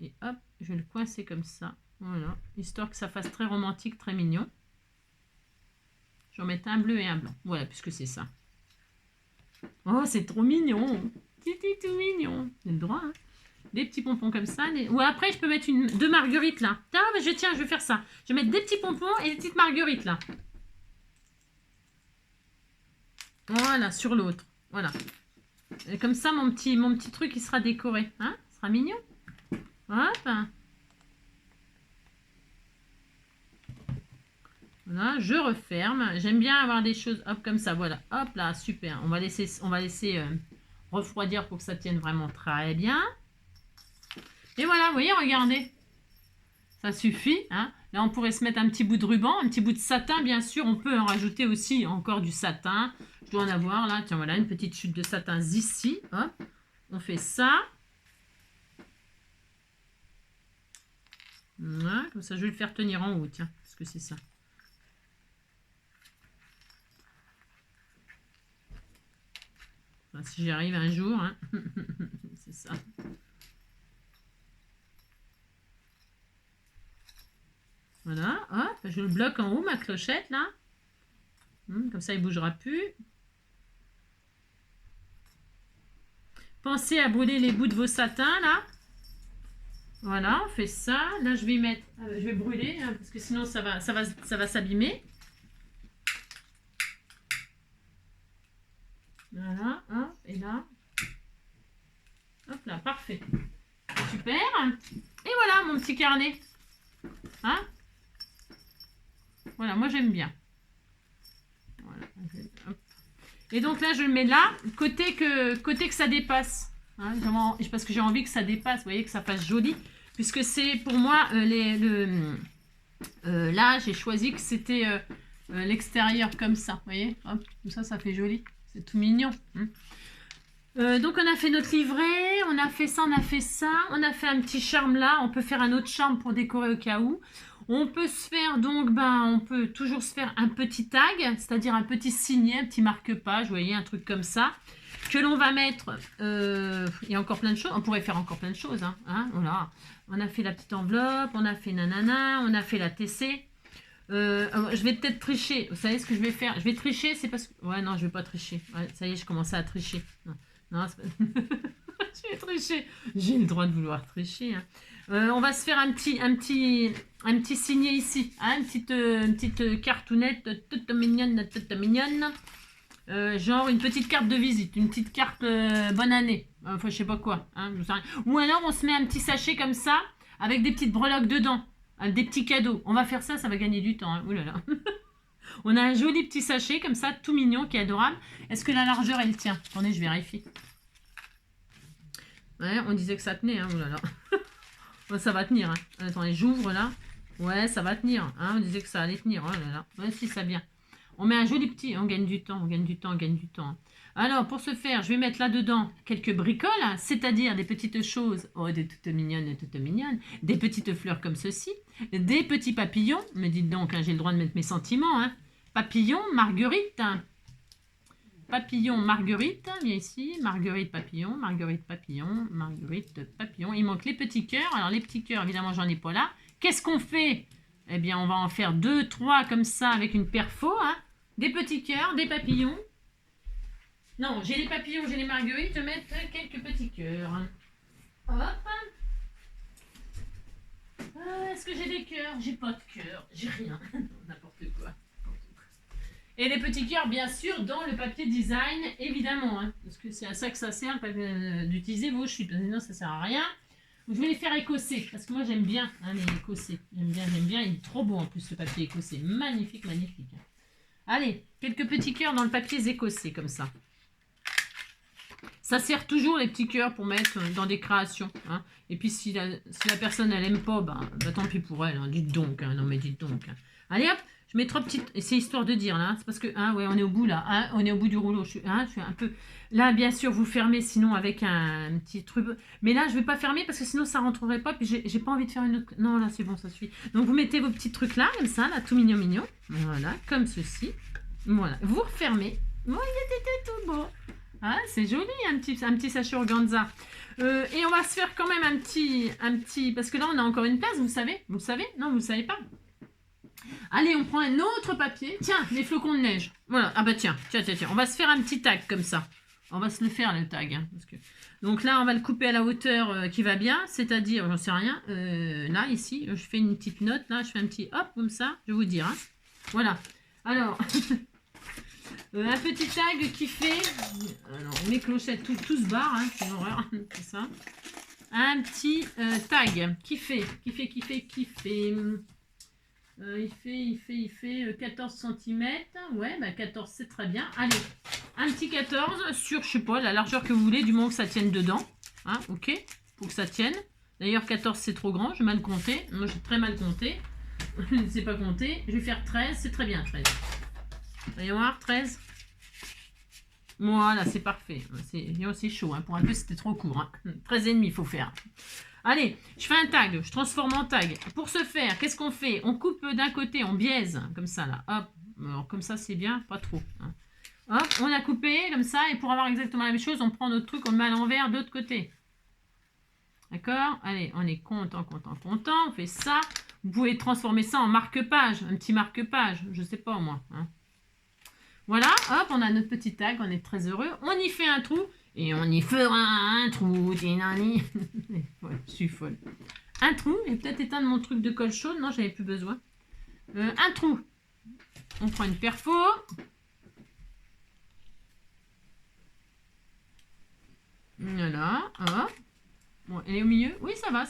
Speaker 1: Et hop, je vais le coincer comme ça. Voilà, histoire que ça fasse très romantique, très mignon. Je vais mettre un bleu et un blanc. Voilà, puisque c'est ça. Oh, c'est trop mignon. C'est tout mignon. J'ai le droit, hein. Des petits pompons comme ça. Ou après, je peux mettre deux marguerites là. Tiens, je vais faire ça. Je vais mettre des petits pompons et des petites marguerites là. Voilà, sur l'autre. Voilà. Et comme ça, mon petit truc, il sera décoré. Hein, ce sera mignon. Hop. Voilà, je referme. J'aime bien avoir des choses hop comme ça. Voilà, hop là, super. On va laisser refroidir pour que ça tienne vraiment très bien. Et voilà, vous voyez, regardez. Ça suffit. Hein. Là, on pourrait se mettre un petit bout de ruban, un petit bout de satin, bien sûr. On peut en rajouter aussi encore du satin. Je dois en avoir là. Tiens, voilà, une petite chute de satin ici. Hop. On fait ça. Voilà, comme ça, je vais le faire tenir en haut. Tiens, parce que c'est ça. Enfin, si j'y arrive un jour, hein. C'est ça. Voilà, hop, je le bloque en haut, ma clochette, là. Comme ça, il ne bougera plus. Pensez à brûler les bouts de vos satins, là. Voilà, on fait ça. Là, je vais mettre, je vais brûler, hein, parce que sinon, ça va s'abîmer. Voilà, hop, et là. Hop là, parfait. Super. Et voilà, mon petit carnet. Hein? Voilà, moi j'aime bien. Voilà. Et donc là, je le mets là, côté que ça dépasse. Hein, parce que j'ai envie que ça dépasse, vous voyez, que ça fasse joli. Puisque c'est pour moi, là, j'ai choisi que c'était l'extérieur comme ça. Vous voyez, hop, tout ça, ça fait joli. C'est tout mignon. Donc on a fait notre livret, on a fait ça, on a fait ça. On a fait un petit charme là. On peut faire un autre charme pour décorer au cas où. On peut se faire donc, on peut toujours se faire un petit tag, c'est-à-dire un petit signet, un petit marque-page, vous voyez, un truc comme ça, que l'on va mettre, il y a encore plein de choses, on pourrait faire encore plein de choses, hein, voilà. On a fait la petite enveloppe, on a fait nanana, on a fait la TC, je vais peut-être tricher, vous savez ce que je vais faire, je vais tricher, c'est parce que, ouais, non, je vais pas tricher, ouais, ça y est, je commençais à tricher, non, c'est pas... je vais tricher, j'ai le droit de vouloir tricher, hein. On va se faire un petit signet ici, hein, une petite cartounette toute mignonne, genre une petite carte de visite, une petite carte bonne année, enfin je sais pas quoi, hein, ou alors on se met un petit sachet comme ça, avec des petites breloques dedans, hein, des petits cadeaux, on va faire ça, ça va gagner du temps, hein. Ouh là là. On a un joli petit sachet comme ça, tout mignon, qui est adorable. Est-ce que la largeur elle tient? Attendez, je vérifie. Ouais, on disait que ça tenait, hein, ouh là là. Ça va tenir, hein. Attendez, j'ouvre là. Ouais, ça va tenir, hein. On disait que ça allait tenir, oh là là. Ouais, si, ça vient. On met un joli petit, on gagne du temps, on gagne du temps, on gagne du temps. Alors, pour ce faire, je vais mettre là-dedans quelques bricoles, hein, c'est-à-dire des petites choses, oh, des toutes mignonnes, des petites fleurs comme ceci, des petits papillons, mais dites donc, hein, j'ai le droit de mettre mes sentiments, hein. Papillon, marguerite, hein. Papillon, marguerite, viens ici, marguerite, papillon, marguerite, papillon, marguerite, papillon. Il manque les petits cœurs. Alors les petits cœurs, évidemment, j'en ai pas là. Qu'est-ce qu'on fait? Eh bien, on va en faire 2, 3 comme ça avec une perfo, hein. Des petits cœurs, des papillons. Non, j'ai les papillons, j'ai les marguerites. Je vais mettre quelques petits cœurs. Hop. Est-ce que j'ai des cœurs? J'ai pas de cœur. J'ai rien. N'importe quoi. Et les petits cœurs, bien sûr, dans le papier design, évidemment. Hein, parce que c'est à ça que ça sert d'utiliser vos chutes. Sinon, ça sert à rien. Je vais les faire écosser. Parce que moi, j'aime bien, hein, les écossais. J'aime bien. Il est trop beau en plus, ce papier écossais. Magnifique, magnifique. Allez, quelques petits cœurs dans le papier écossais, comme ça. Ça sert toujours les petits cœurs pour mettre dans des créations. Hein. Et puis si la personne elle aime pas, bah, tant pis pour elle. Hein. Dites donc, hein. Non mais dites donc. Hein. Allez hop, je mets 3 petites. Et c'est histoire de dire là. C'est parce que hein, ouais, on est au bout là. Hein, on est au bout du rouleau. Je suis un peu. Là, bien sûr, vous fermez sinon avec un petit truc. Mais là, je vais pas fermer parce que sinon ça rentrerait pas. Puis j'ai pas envie de faire une autre. Non, là c'est bon, ça suffit. Donc vous mettez vos petits trucs là, comme ça, là, tout mignon mignon. Voilà, comme ceci. Voilà, vous refermez. Bon, il était tout beau. Ah, c'est joli, un petit sachet organza. Et on va se faire quand même un petit... Parce que là, on a encore une place, vous savez? Vous savez? Non, vous ne savez pas. Allez, on prend un autre papier. Tiens, les flocons de neige. Voilà. Ah bah tiens. On va se faire un petit tag comme ça. On va se le faire, le tag. Hein, parce que... Donc là, on va le couper à la hauteur qui va bien. C'est-à-dire, j'en sais rien. Là, ici, je fais une petite note. Là, je fais un petit hop, comme ça. Je vais vous dire. Hein. Voilà. Alors... un petit tag qui fait... Alors, mes clochettes, tout se barre, hein, c'est une horreur, c'est ça. Un petit tag qui fait... il fait 14 cm. Ouais, bah 14, c'est très bien. Allez, un petit 14 sur, je sais pas, la largeur que vous voulez, du moment que ça tienne dedans. Hein, ok, pour que ça tienne. D'ailleurs, 14, c'est trop grand, j'ai mal compté. Moi, j'ai très mal compté. Je ne sais pas compter. Je vais faire 13, c'est très bien, 13. Voyons voir, 13. Voilà, c'est parfait. C'est chaud. Hein. Pour un peu, c'était trop court. Hein. 13,5, il faut faire. Allez, je fais un tag. Je transforme en tag. Pour ce faire, qu'est-ce qu'on fait? On coupe d'un côté, on biaise. Comme ça, là. Hop. Alors, comme ça, c'est bien. Pas trop. Hein. Hop, on a coupé comme ça. Et pour avoir exactement la même chose, on prend notre truc, on le met à l'envers de l'autre côté. D'accord? Allez, on est content. On fait ça. Vous pouvez transformer ça en marque-page. Un petit marque-page. Je sais pas, moi. Hein. Voilà, hop, on a notre petit tag, on est très heureux. On y fait un trou, et on y fera un trou. Je suis folle. Un trou, et peut-être éteindre mon truc de colle chaude. Non, j'avais plus besoin. Un trou. On prend une perfo. Voilà, hop. Bon, elle est au milieu. Oui, ça va.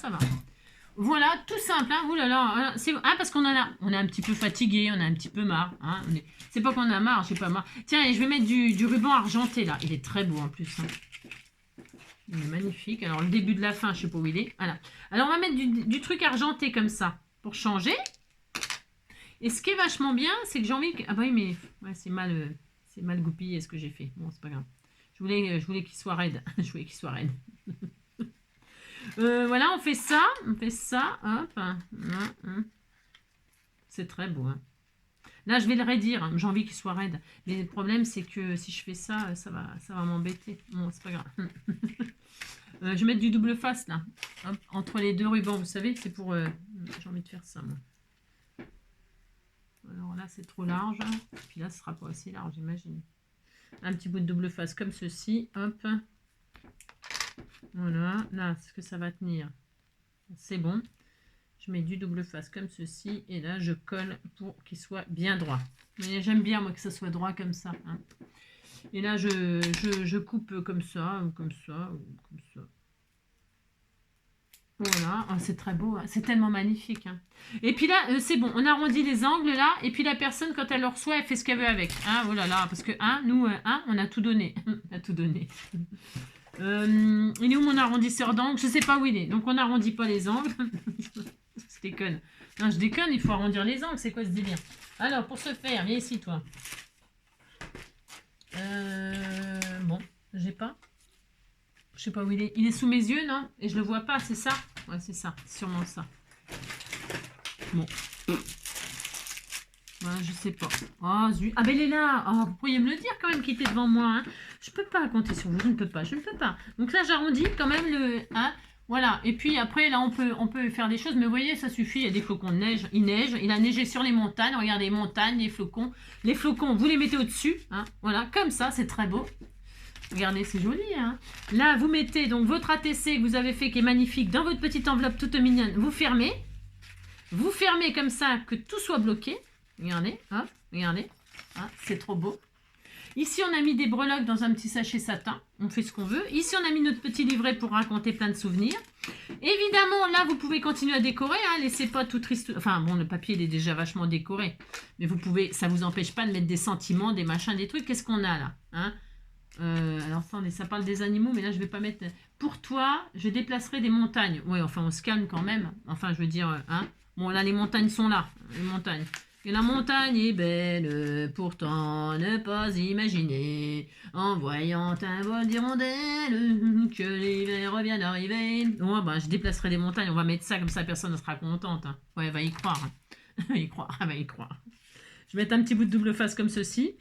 Speaker 1: Voilà, tout simple. Hein. Ouh là là, c'est parce qu'on on est un petit peu fatigué, on a un petit peu marre. Hein. C'est pas qu'on a marre, j'ai pas marre. Tiens, et je vais mettre du ruban argenté là. Il est très beau en plus. Hein. Il est magnifique. Alors, le début de la fin, je sais pas où il est. Voilà. Alors, on va mettre du truc argenté comme ça pour changer. Et ce qui est vachement bien, c'est que j'ai envie que... Ah bah oui, mais ouais, c'est mal goupillé ce que j'ai fait. Bon, c'est pas grave. Je voulais qu'il soit raide. Je voulais qu'il soit raide. Voilà, on fait ça, hop. C'est très beau. Hein. Là, je vais le raidir. Hein. J'ai envie qu'il soit raide. Mais le problème, c'est que si je fais ça, ça va m'embêter. Bon, c'est pas grave. Je vais mettre du double face, là. Hop, entre les deux rubans, vous savez, c'est pour... j'ai envie de faire ça, moi. Alors là, c'est trop large. Puis là, ce sera pas assez large, j'imagine. Un petit bout de double face comme ceci. Hop. Voilà, là, est-ce que ça va tenir? C'est bon. Je mets du double face comme ceci. Et là, je colle pour qu'il soit bien droit. Mais j'aime bien, moi, que ça soit droit comme ça. Hein. Et là, je coupe comme ça, ou comme ça, ou comme ça. Voilà, oh, c'est très beau. Hein. C'est tellement magnifique. Hein. Et puis là, c'est bon. On arrondit les angles, là. Et puis la personne, quand elle le reçoit, elle fait ce qu'elle veut avec. Hein, oh là là, parce que, hein, nous, on a tout donné. On a tout donné. Il est où mon arrondisseur d'angle? Je sais pas où il est. Donc on n'arrondit pas les angles. Je déconne. Non, je déconne, il faut arrondir les angles. C'est quoi ce délire? Alors, pour ce faire, viens ici, toi. Bon, j'ai pas. Je sais pas où il est. Il est sous mes yeux, non? Et je le vois pas, c'est ça? Ouais, c'est ça. C'est sûrement ça. Bon. Ouais, je sais pas. Oh, zut. Ah, ben elle est là. Oh, vous pourriez me le dire quand même qu'il était devant moi. Hein. Je peux pas compter sur vous. Je ne peux pas. Donc là, j'arrondis quand même le... Hein. Voilà. Et puis après, là, on peut faire des choses. Mais vous voyez, ça suffit. Il y a des flocons de neige. Il neige. Il a neigé sur les montagnes. Regardez, les montagnes, les flocons. Les flocons, vous les mettez au-dessus. Hein. Voilà, comme ça. C'est très beau. Regardez, c'est joli. Hein. Là, vous mettez donc votre ATC que vous avez fait, qui est magnifique, dans votre petite enveloppe toute mignonne. Vous fermez. Vous fermez comme ça, que tout soit bloqué. Regardez, hop, regardez. Ah, c'est trop beau. Ici, on a mis des breloques dans un petit sachet satin. On fait ce qu'on veut. Ici, on a mis notre petit livret pour raconter plein de souvenirs. Évidemment, là, vous pouvez continuer à décorer. Hein, laissez pas tout triste. Enfin, bon, le papier, il est déjà vachement décoré. Mais vous pouvez, ça ne vous empêche pas de mettre des sentiments, des machins, des trucs. Qu'est-ce qu'on a là? Hein, Alors attendez, ça parle des animaux, mais là je vais pas mettre... Pour toi, je déplacerai des montagnes. Oui, enfin on se calme quand même. Enfin je veux dire, hein. Bon là les montagnes sont là, les montagnes. Et la montagne est belle, pourtant ne pas imaginer, en voyant un vol d'hirondelles, que l'hiver vient d'arriver. Bon, ben, je déplacerai des montagnes, on va mettre ça, comme ça personne ne sera contente. Hein. Ouais, elle va y croire. Hein. Elle va y croire, elle va y croire. Je vais mettre un petit bout de double face comme ceci.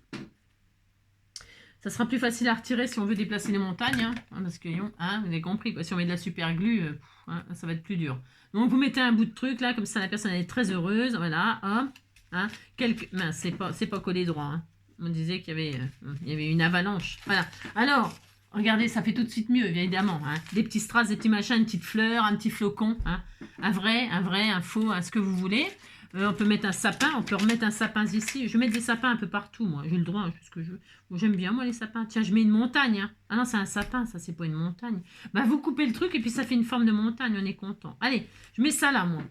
Speaker 1: Ça sera plus facile à retirer si on veut déplacer les montagnes, hein, parce que, hein, vous avez compris, quoi, si on met de la super glue, hein, ça va être plus dur. Donc vous mettez un bout de truc là, comme ça la personne elle est très heureuse, voilà, hop, hein, mince, c'est pas collé droit, hein. On disait qu'il y avait une avalanche, voilà. Alors, regardez, ça fait tout de suite mieux, évidemment, hein. Des petits strass, des petits machins, une petite fleur, un petit flocon, hein. Un vrai, un faux, ce que vous voulez. On peut mettre un sapin, on peut remettre un sapin ici. Je vais mettre des sapins un peu partout, moi. J'ai le droit, hein, ce que je veux. Bon, j'aime bien, moi, les sapins. Tiens, je mets une montagne. Hein. Ah non, c'est un sapin, ça, c'est pas une montagne. Bah, vous coupez le truc et puis ça fait une forme de montagne, on est content. Allez, je mets ça là, moi.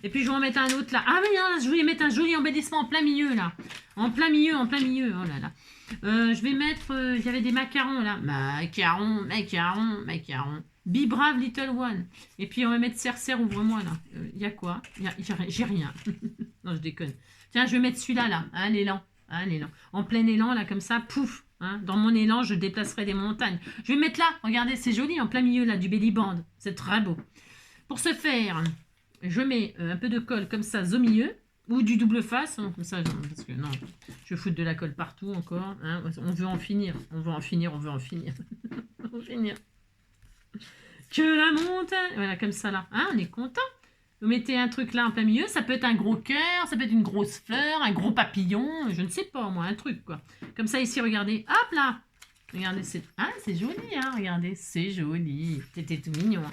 Speaker 1: Et puis, je vais en mettre un autre là. Ah, mais non, je voulais mettre un joli embellissement en plein milieu, là. En plein milieu. Oh là là. Je vais mettre... il y avait des macarons, là. Macarons. Be brave little one. Et puis on va mettre Cercer, ouvre-moi là. Il y a quoi? J'ai rien. Non, je déconne. Tiens, je vais mettre celui-là là. Hein, l'élan. Hein, l'élan. En plein élan là, comme ça, pouf. Hein, dans mon élan, je déplacerai des montagnes. Je vais mettre là. Regardez, c'est joli en plein milieu là, du belly band. C'est très beau. Pour ce faire, je mets un peu de colle comme ça au milieu. Ou du double face. Hein, comme ça, parce que non, je vais foutre de la colle partout encore. Hein, on veut en finir. On veut en finir. On veut finir. Que la montagne, voilà, comme ça là, hein, on est content. Vous mettez un truc là en plein milieu, ça peut être un gros cœur, ça peut être une grosse fleur, un gros papillon, je ne sais pas moi, un truc quoi. Comme ça ici, regardez, hop là. Regardez, c'est joli, hein, regardez, c'est joli. C'était tout mignon.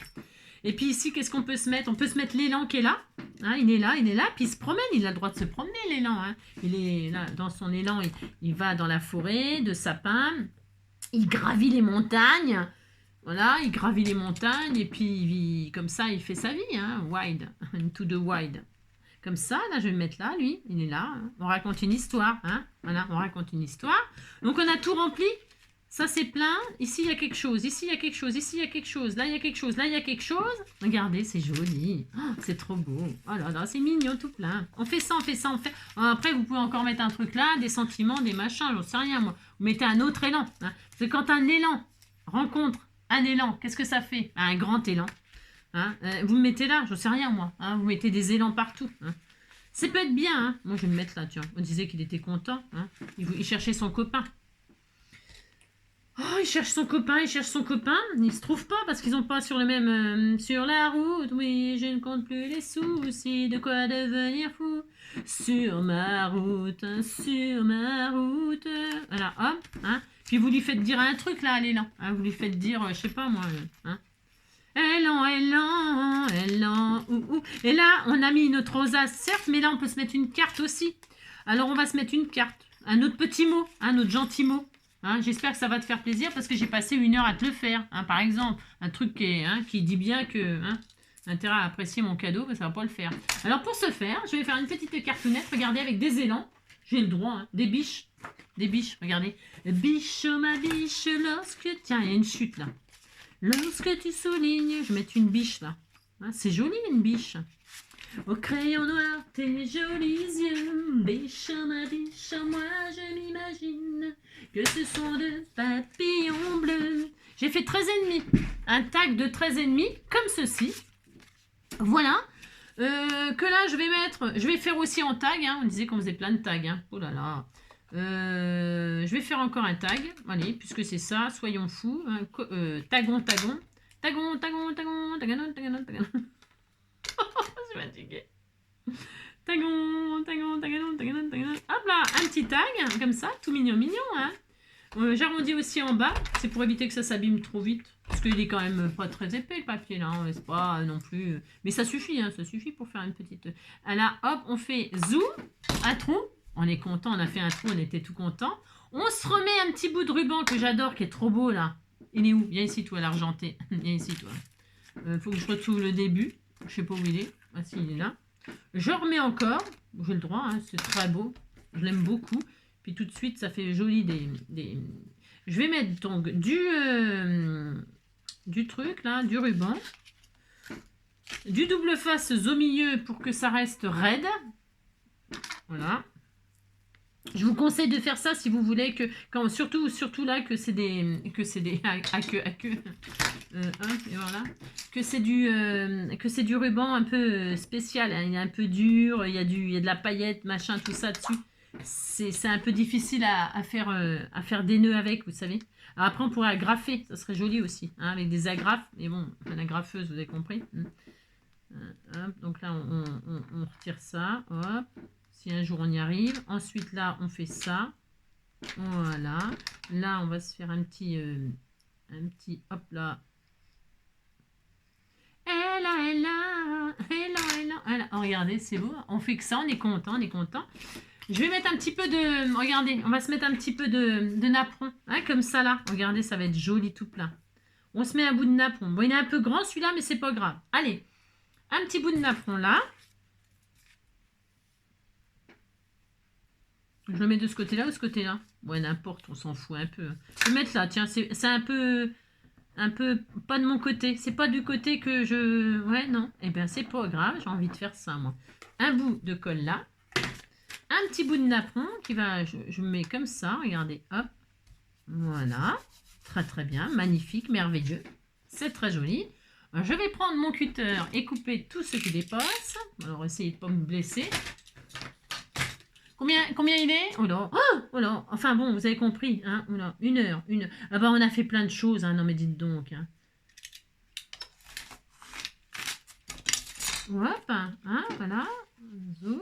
Speaker 1: Et puis ici, qu'est-ce qu'on peut se mettre? On peut se mettre l'élan qui est là, hein, il est là, puis il se promène, il a le droit de se promener l'élan. Hein. Il est là, dans son élan, il va dans la forêt de sapins, il gravit les montagnes. Voilà, il gravit les montagnes et puis comme ça, il fait sa vie, hein, wide, into the wide. Comme ça, là, je vais le mettre là, lui, il est là. Hein. On raconte une histoire, hein. Voilà, on raconte une histoire. Donc, on a tout rempli. Ça, c'est plein. Ici, il y a quelque chose. Ici, il y a quelque chose. Ici, il y a quelque chose. Là, il y a quelque chose. Là, il y a quelque chose. Regardez, c'est joli. Oh, c'est trop beau. Oh là là, c'est mignon, tout plein. On fait ça, on fait ça, on fait... Après, vous pouvez encore mettre un truc là, des sentiments, des machins, j'en sais rien, moi. Vous mettez un autre élan. Hein. C'est quand un élan rencontre un élan, qu'est-ce que ça fait? Un grand élan. Hein, vous me mettez là, je sais rien moi. Hein, vous mettez des élans partout. Hein. Ça peut être bien. Hein. Moi je vais me mettre là, tiens. On disait qu'il était content. Hein. Il cherchait son copain. Oh, il cherche son copain. Il se trouve pas parce qu'ils n'ont pas sur le même... sur la route, oui, je ne compte plus les soucis. De quoi devenir fou? Sur ma route, sur ma route. Voilà, hop, hein. Puis vous lui faites dire un truc là à l'élan. Hein, vous lui faites dire, je sais pas moi. Hein. Élan, ou. Et là, on a mis notre rosace, certes, mais là, on peut se mettre une carte aussi. Alors, on va se mettre une carte. Un autre petit mot, un autre gentil mot. Hein, j'espère que ça va te faire plaisir parce que j'ai passé 1 heure à te le faire. Hein, par exemple, un truc qui dit bien que... Hein, intérêt à apprécier mon cadeau, mais ça va pas le faire. Alors, pour ce faire, je vais faire une petite cartonnette, regardez, avec des élans. J'ai le droit, hein, des biches. Des biches, regardez. Biche, oh ma biche, lorsque... Tiens, il y a une chute là. Lorsque tu soulignes, je vais mettre une biche là. Hein, c'est joli une biche. Au crayon noir, tes jolis yeux. Biche, oh ma biche, moi je m'imagine que ce sont de papillons bleus. J'ai fait 13,5. Un tag de 13,5 comme ceci. Voilà. Que là, je vais faire aussi en tag. Hein. On disait qu'on faisait plein de tags. Hein. Oh là là. Je vais faire encore un tag. Allez, puisque c'est ça, soyons fous. Hein. Tagon. Je suis fatiguée. Tagon. Hop là, un petit tag, comme ça, tout mignon. Hein. J'arrondis aussi en bas, c'est pour éviter que ça s'abîme trop vite. Parce qu'il est quand même pas très épais le papier là, hein. C'est pas non plus... Mais ça suffit, hein, ça suffit pour faire une petite... Là, hop, on fait zoom, un trou. On est content, on a fait un trou, on était tout content. On se remet un petit bout de ruban que j'adore, qui est trop beau là. Il est où? Viens ici toi, l'argenté. Viens ici toi. Faut que je retrouve le début. Je sais pas où il est. Ah si, il est là. Je remets encore. J'ai le droit, hein, c'est très beau. Je l'aime beaucoup. Puis tout de suite, ça fait joli des... Je vais mettre donc du truc là, du ruban, du double face au milieu pour que ça reste raide. Voilà. Je vous conseille de faire ça si vous voulez que, surtout là que c'est des à queue, et voilà, que c'est du ruban un peu spécial, hein. Il est un peu dur, il y a de la paillette, machin, tout ça dessus. C'est un peu difficile à faire des nœuds avec, vous savez. Alors après on pourrait agrafer, ça serait joli aussi, hein, avec des agrafes. Mais bon, l'agrafeuse, vous avez compris. Hop, donc là on retire ça, hop. Si un jour on y arrive. Ensuite, là, on fait ça. Voilà. Là, on va se faire un petit hop là. Et là. Oh, regardez, c'est beau. On fait que ça, on est content, Je vais mettre un petit peu de... Regardez, on va se mettre un petit peu de napperon. Hein, comme ça, là. Regardez, ça va être joli tout plein. On se met un bout de napperon. Bon, il est un peu grand, celui-là, mais c'est pas grave. Allez, un petit bout de napperon, là. Je le mets de ce côté-là ou ce côté-là? Ouais, n'importe, on s'en fout un peu. Je vais mettre là, tiens, c'est un peu pas de mon côté. C'est pas du côté que je... Ouais, non. Eh bien, c'est pas grave, j'ai envie de faire ça, moi. Un bout de colle là. Un petit bout de napperon qui va... Je mets comme ça, regardez, hop. Voilà. Très, très bien. Magnifique, merveilleux. C'est très joli. Je vais prendre mon cutter et couper tout ce qui dépasse. Alors, essayez de ne pas me blesser. Combien il est? Oh là, oh là. Enfin bon, vous avez compris, hein? Oh là, 1 heure, 1 heure. Ah bah on a fait plein de choses, hein? Non mais dites donc. Hein. Hop, hein, voilà. Zoom.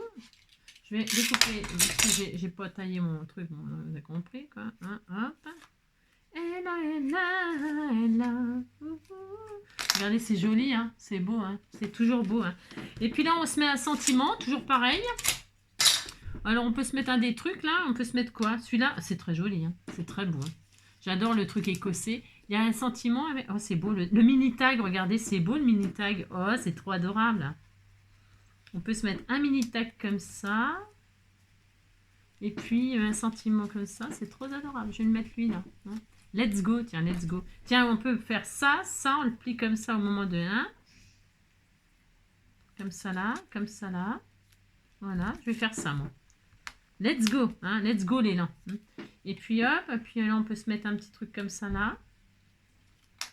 Speaker 1: Je vais découper, parce que j'ai pas taillé mon truc, bon, vous avez compris, quoi. Hein, hop. Et là. Regardez, c'est joli, hein? C'est beau, hein? C'est toujours beau, hein? Et puis là, on se met un sentiment, toujours pareil. Alors, on peut se mettre un des trucs, là. On peut se mettre quoi? Celui-là, c'est très joli. Hein. C'est très beau. Hein. J'adore le truc écossais. Il y a un sentiment avec... Oh, c'est beau. Le mini-tag, regardez, c'est beau, le mini-tag. Oh, c'est trop adorable. On peut se mettre un mini-tag comme ça. Et puis, un sentiment comme ça. C'est trop adorable. Je vais le mettre lui, là. Hein. Let's go. Tiens, let's go. Tiens, on peut faire ça. Ça, on le plie comme ça au moment de 1. Comme ça, là. Comme ça, là. Voilà. Je vais faire ça, moi. Let's go, hein, let's go l'élan. Et puis hop, et puis là on peut se mettre un petit truc comme ça là.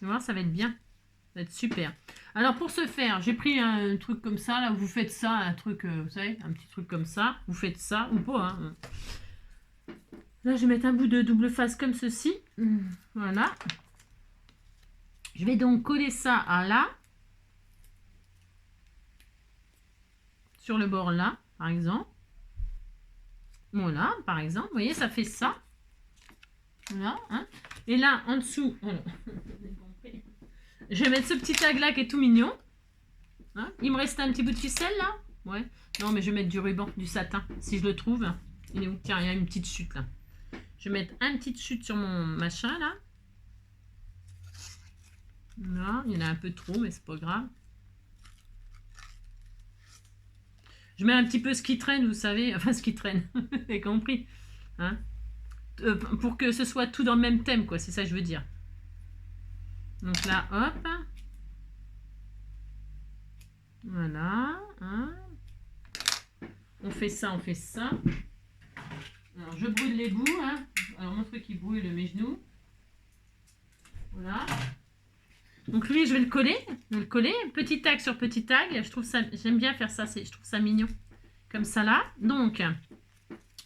Speaker 1: Vous voir, ça va être bien, ça va être super. Alors pour ce faire, j'ai pris un truc comme ça, là, vous faites ça, un truc, vous savez, un petit truc comme ça, vous faites ça ou pas. Hein. Là je vais mettre un bout de double face comme ceci, voilà. Je vais donc coller ça à là, sur le bord là, par exemple. Voilà, par exemple, vous voyez, ça fait ça. Voilà, hein. Et là, en dessous, voilà. Je vais mettre ce petit tag là qui est tout mignon. Hein. Il me reste un petit bout de ficelle là. Ouais. Non, mais je vais mettre du ruban, du satin, si je le trouve. Il est où? Tiens, il y a une petite chute là. Je vais mettre une petite chute sur mon machin là. Là, il y en a un peu trop, mais c'est pas grave. Je mets un petit peu ce qui traîne, vous savez. Enfin, ce qui traîne. Vous avez compris. Hein, pour que ce soit tout dans le même thème, quoi. C'est ça que je veux dire. Donc là, hop. Voilà. Hein. On fait ça, on fait ça. Alors, je brûle les bouts. Hein. Alors, mon truc, il brûle mes genoux. Voilà. Donc lui, je vais le coller. Petit tag sur petit tag. Je trouve ça, j'aime bien faire ça. Je trouve ça mignon. Comme ça là. Donc,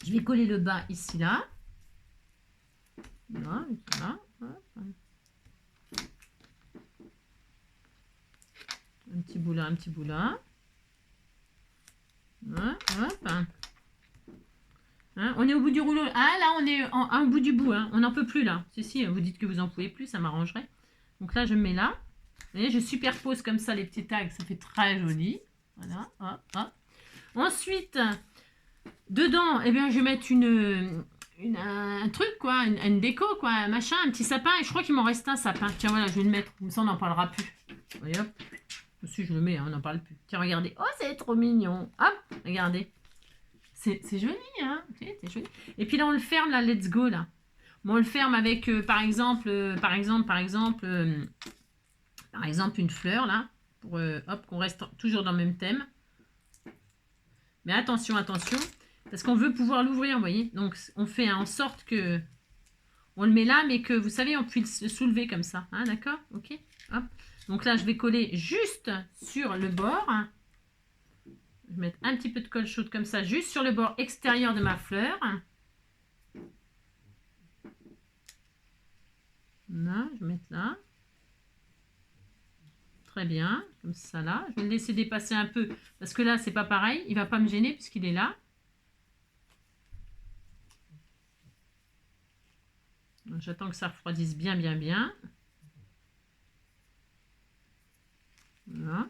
Speaker 1: je vais coller le bas ici là. Voilà. Un petit bout là, un petit bout là. Hop. Hein, on est au bout du rouleau. Ah là, on est au bout du bout. Hein. On n'en peut plus là. Si, vous dites que vous n'en pouvez plus, ça m'arrangerait. Donc là, je me mets là. Vous voyez, je superpose comme ça les petits tags. Ça fait très joli. Voilà. Hop. Ensuite, dedans, eh bien, je vais mettre un truc, quoi. Une déco, quoi. Un machin, un petit sapin. Et je crois qu'il m'en reste un sapin. Tiens, voilà, je vais le mettre. Comme ça, on n'en parlera plus. Voyez, hop. Si je le mets, hein, on n'en parle plus. Tiens, regardez. Oh, c'est trop mignon. Hop, regardez. C'est joli, hein. C'est joli. Et puis là, on le ferme, là, let's go, là. Bon, on le ferme avec, par exemple, une fleur, là, pour, hop, qu'on reste toujours dans le même thème. Mais attention, attention, parce qu'on veut pouvoir l'ouvrir, vous voyez. Donc, on fait en sorte que... On le met là, mais que, vous savez, on puisse le soulever comme ça. Hein, d'accord? Ok. Hop. Donc là, je vais coller juste sur le bord. Je vais mettre un petit peu de colle chaude comme ça, juste sur le bord extérieur de ma fleur. Là, je vais mettre là. Très bien, comme ça là. Je vais le laisser dépasser un peu, parce que là, c'est pas pareil. Il va pas me gêner puisqu'il est là. J'attends que ça refroidisse bien, bien, bien. Voilà.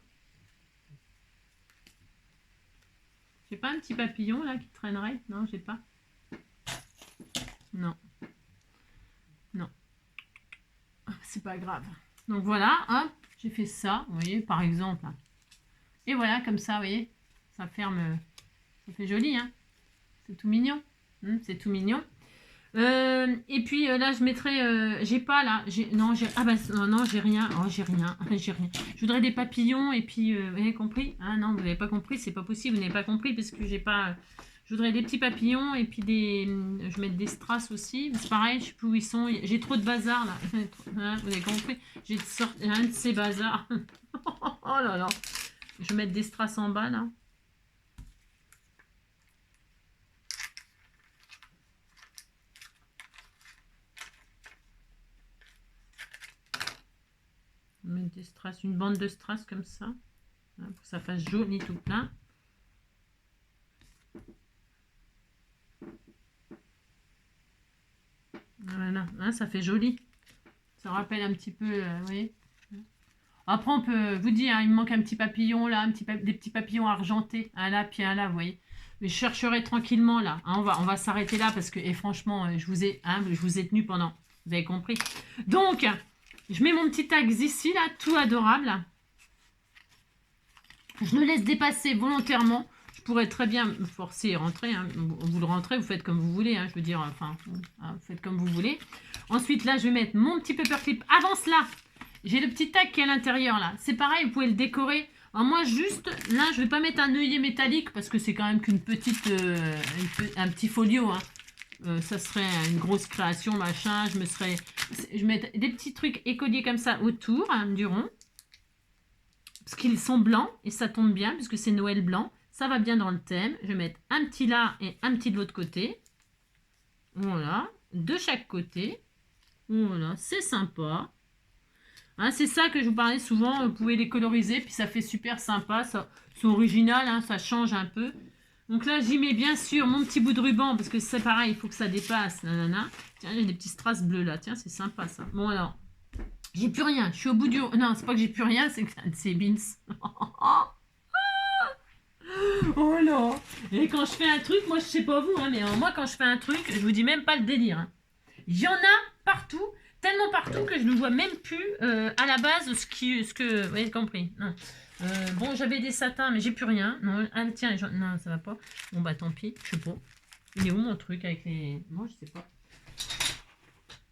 Speaker 1: J'ai pas un petit papillon là qui traînerait? Non, j'ai pas. Non. Non. C'est pas grave. Donc voilà, hop, j'ai fait ça, vous voyez, par exemple. Et voilà, comme ça, vous voyez, ça ferme, ça fait joli, hein. C'est tout mignon. C'est tout mignon. Et puis là, je mettrai, j'ai pas là, non, ah bah non, j'ai rien, oh, j'ai rien. Je voudrais des papillons et puis, vous avez compris? Ah non, vous n'avez pas compris, c'est pas possible, vous n'avez pas compris parce que j'ai pas, je voudrais des petits papillons et puis je vais mettre des strass aussi, c'est pareil, je sais plus où ils sont, j'ai trop de bazar là, hein, vous avez compris? J'ai un de ces bazars. Oh là là, je vais mettre des strass en bas là. Mettre des strass, une bande de strass comme ça, hein, pour que ça fasse joli tout plein. Voilà, hein, ça fait joli. Ça rappelle un petit peu, vous voyez. Après, on peut vous dire, hein, il me manque un petit papillon là, des petits papillons argentés, un là, puis un là, vous voyez. Mais je chercherai tranquillement là. Hein, on va s'arrêter là parce que, et franchement, je vous ai tenu pendant. Vous avez compris. Donc, je mets mon petit tag ici là, tout adorable. Je le laisse dépasser volontairement. Je pourrais très bien me forcer et rentrer. Hein. Vous le rentrez, vous faites comme vous voulez. Hein, je veux dire, enfin, vous faites comme vous voulez. Ensuite, là, je vais mettre mon petit paperclip. Avant cela, j'ai le petit tag qui est à l'intérieur là. C'est pareil, vous pouvez le décorer. Alors moi, juste, là, je vais pas mettre un œillet métallique parce que c'est quand même qu'une petite, un petit folio. Hein. Ça serait une grosse création, machin. Je mets des petits trucs écoliers comme ça autour, hein, du rond. Parce qu'ils sont blancs et ça tombe bien puisque c'est Noël blanc. Ça va bien dans le thème. Je vais mettre un petit là et un petit de l'autre côté. Voilà. De chaque côté. Voilà. C'est sympa. Hein, c'est ça que je vous parlais souvent. Vous pouvez les coloriser. Puis ça fait super sympa. C'est original. Hein, ça change un peu. Donc là, j'y mets bien sûr mon petit bout de ruban. Parce que c'est pareil. Il faut que ça dépasse. Nanana. Tiens, j'ai des petits strass bleus là. Tiens, c'est sympa ça. Bon alors. J'ai plus rien. Je suis au bout du... Non, c'est pas que j'ai plus rien, c'est que c'est Beans. Oh là. Et quand je fais un truc, moi je sais pas vous, hein, mais moi quand je fais un truc, je vous dis même pas le délire. Hein. Il y en a partout, tellement partout que je ne vois même plus à la base ce que... Vous avez compris. Non. Bon, j'avais des satins, mais j'ai plus rien. Non, ah, tiens, non, ça va pas. Bon bah tant pis, je sais pas. Il est où mon truc avec les... Non, je sais pas.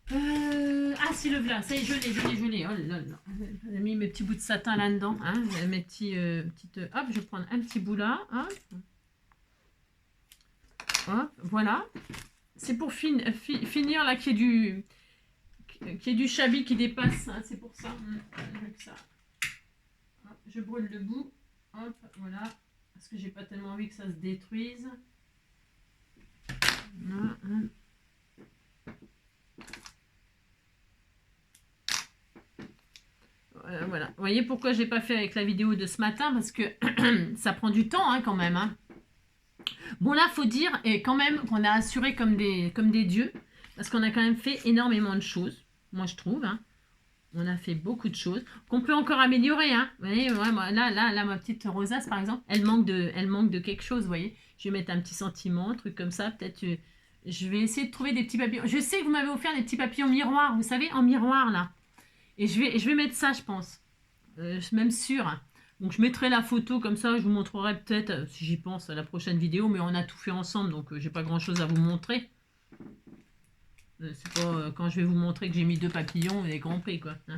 Speaker 1: Ah si, le voilà, ça y est, je l'ai. Oh là là. J'ai mis mes petits bouts de satin là-dedans. Hein, mes petites... Hop, je vais prendre un petit bout là. Hop, hop voilà. C'est pour finir là, qu'il y ait du chablis qui dépasse. Hein, c'est pour ça. Avec ça. Hop, je brûle le bout. Hop, voilà. Parce que j'ai pas tellement envie que ça se détruise. Voilà. Voilà. Vous voyez pourquoi j'ai pas fait avec la vidéo de ce matin, parce que ça prend du temps hein, quand même. Hein. Bon là, faut dire et quand même qu'on a assuré comme des dieux, parce qu'on a quand même fait énormément de choses. Moi je trouve. Hein. On a fait beaucoup de choses qu'on peut encore améliorer. Hein. Vous voyez, ouais, moi, là, ma petite rosace par exemple, elle manque de quelque chose. Vous voyez, je vais mettre un petit sentiment, un truc comme ça. Peut-être, je vais essayer de trouver des petits papillons. Je sais que vous m'avez offert des petits papillons miroirs. Vous savez, en miroir là. Et je vais mettre ça, je pense. Je suis même sûre. Donc, je mettrai la photo comme ça. Je vous montrerai peut-être, si j'y pense, à la prochaine vidéo. Mais on a tout fait ensemble, donc j'ai pas grand-chose à vous montrer. C'est pas quand je vais vous montrer que j'ai mis 2 papillons, vous avez compris quoi. Hein.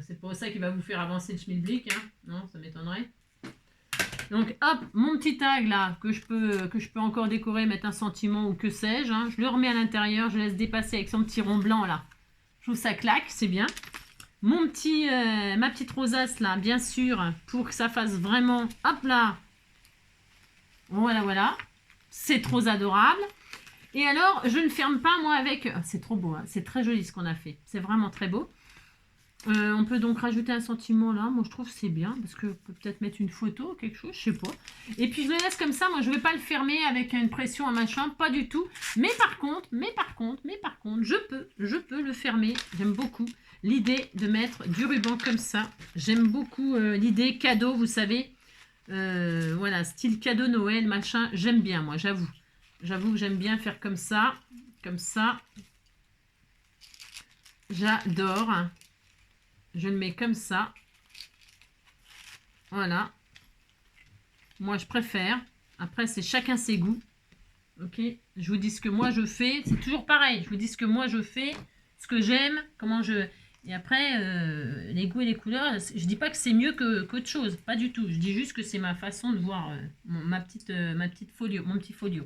Speaker 1: C'est pas ça qui va vous faire avancer le schmilblick, hein. Non, ça m'étonnerait. Donc hop, mon petit tag là, que je peux encore décorer, mettre un sentiment ou que sais-je. Hein. Je le remets à l'intérieur, je laisse dépasser avec son petit rond blanc là. Je trouve ça claque, c'est bien. Ma petite rosace là, bien sûr, pour que ça fasse vraiment, hop là. Voilà, voilà. C'est trop adorable. Et alors, je ne ferme pas moi avec... C'est trop beau, hein. C'est très joli ce qu'on a fait. C'est vraiment très beau. On peut donc rajouter un sentiment là. Moi, je trouve que c'est bien parce que peut peut-être mettre une photo, quelque chose, je sais pas. Et puis, je le laisse comme ça. Moi, je ne vais pas le fermer avec une pression, un machin, pas du tout. Mais par contre, je peux le fermer. J'aime beaucoup l'idée de mettre du ruban comme ça. J'aime beaucoup l'idée cadeau, vous savez. Voilà, style cadeau Noël, machin. J'aime bien, moi, j'avoue. J'avoue que j'aime bien faire comme ça. Comme ça. J'adore. Je le mets comme ça. Voilà. Moi, je préfère. Après, c'est chacun ses goûts. Ok. Je vous dis ce que moi, je fais. C'est toujours pareil. Je vous dis ce que moi, je fais. Ce que j'aime. Comment je... Et après, les goûts et les couleurs, je dis pas que c'est mieux qu'autre chose. Pas du tout. Je dis juste que c'est ma façon de voir ma petite folio, mon petit folio.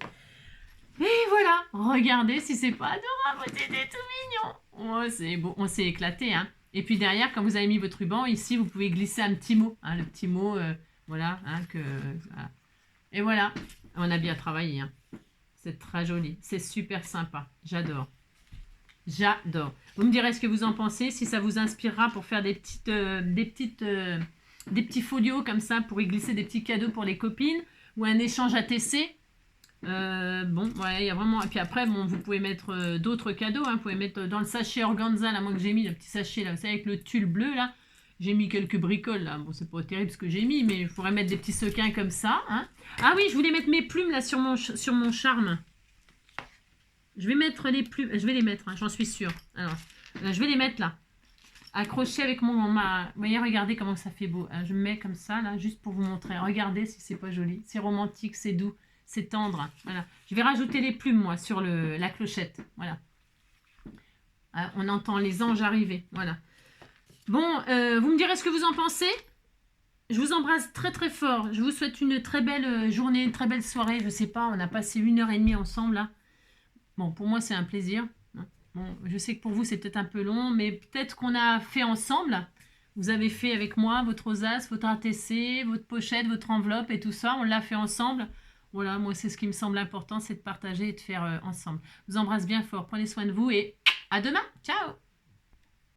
Speaker 1: Et voilà. Regardez si c'est pas adorable. C'était tout mignon. Oh, c'est beau. On s'est éclaté, hein. Et puis derrière, quand vous avez mis votre ruban, ici, vous pouvez glisser un petit mot. Hein, le petit mot, voilà, hein, voilà. Et voilà, on a bien travaillé. Hein. C'est très joli. C'est super sympa. J'adore. J'adore. Vous me direz ce que vous en pensez, si ça vous inspirera pour faire des petits folios comme ça, pour y glisser des petits cadeaux pour les copines, ou un échange à TC. Bon, ouais, il y a vraiment... Et puis après, bon, vous pouvez mettre d'autres cadeaux. Hein. Vous pouvez mettre dans le sachet organza, là, moi que j'ai mis, le petit sachet, là, vous savez, avec le tulle bleu, là. J'ai mis quelques bricoles, là. Bon, c'est pas terrible ce que j'ai mis, mais il faudrait mettre des petits sequins comme ça. Hein. Ah oui, je voulais mettre mes plumes, là, sur mon charme. Je vais mettre les plumes. Je vais les mettre, hein, j'en suis sûre. Alors, je vais les mettre, là. Accroché avec Vous voyez, regardez comment ça fait beau. Je me mets comme ça, là, juste pour vous montrer. Regardez si c'est pas joli. C'est romantique, c'est doux. C'est tendre. Voilà. Je vais rajouter les plumes, moi, sur la clochette. Voilà. On entend les anges arriver. Voilà. Bon, vous me direz ce que vous en pensez. Je vous embrasse très très fort. Je vous souhaite une très belle journée, une très belle soirée. Je sais pas, on a passé 1h30 ensemble, là. Bon, pour moi, c'est un plaisir. Bon, je sais que pour vous, c'est peut-être un peu long, mais peut-être qu'on a fait ensemble. Vous avez fait avec moi votre rosace, votre ATC, votre pochette, votre enveloppe et tout ça. On l'a fait ensemble. Voilà, moi, c'est ce qui me semble important, c'est de partager et de faire ensemble. Je vous embrasse bien fort. Prenez soin de vous et à demain. Ciao!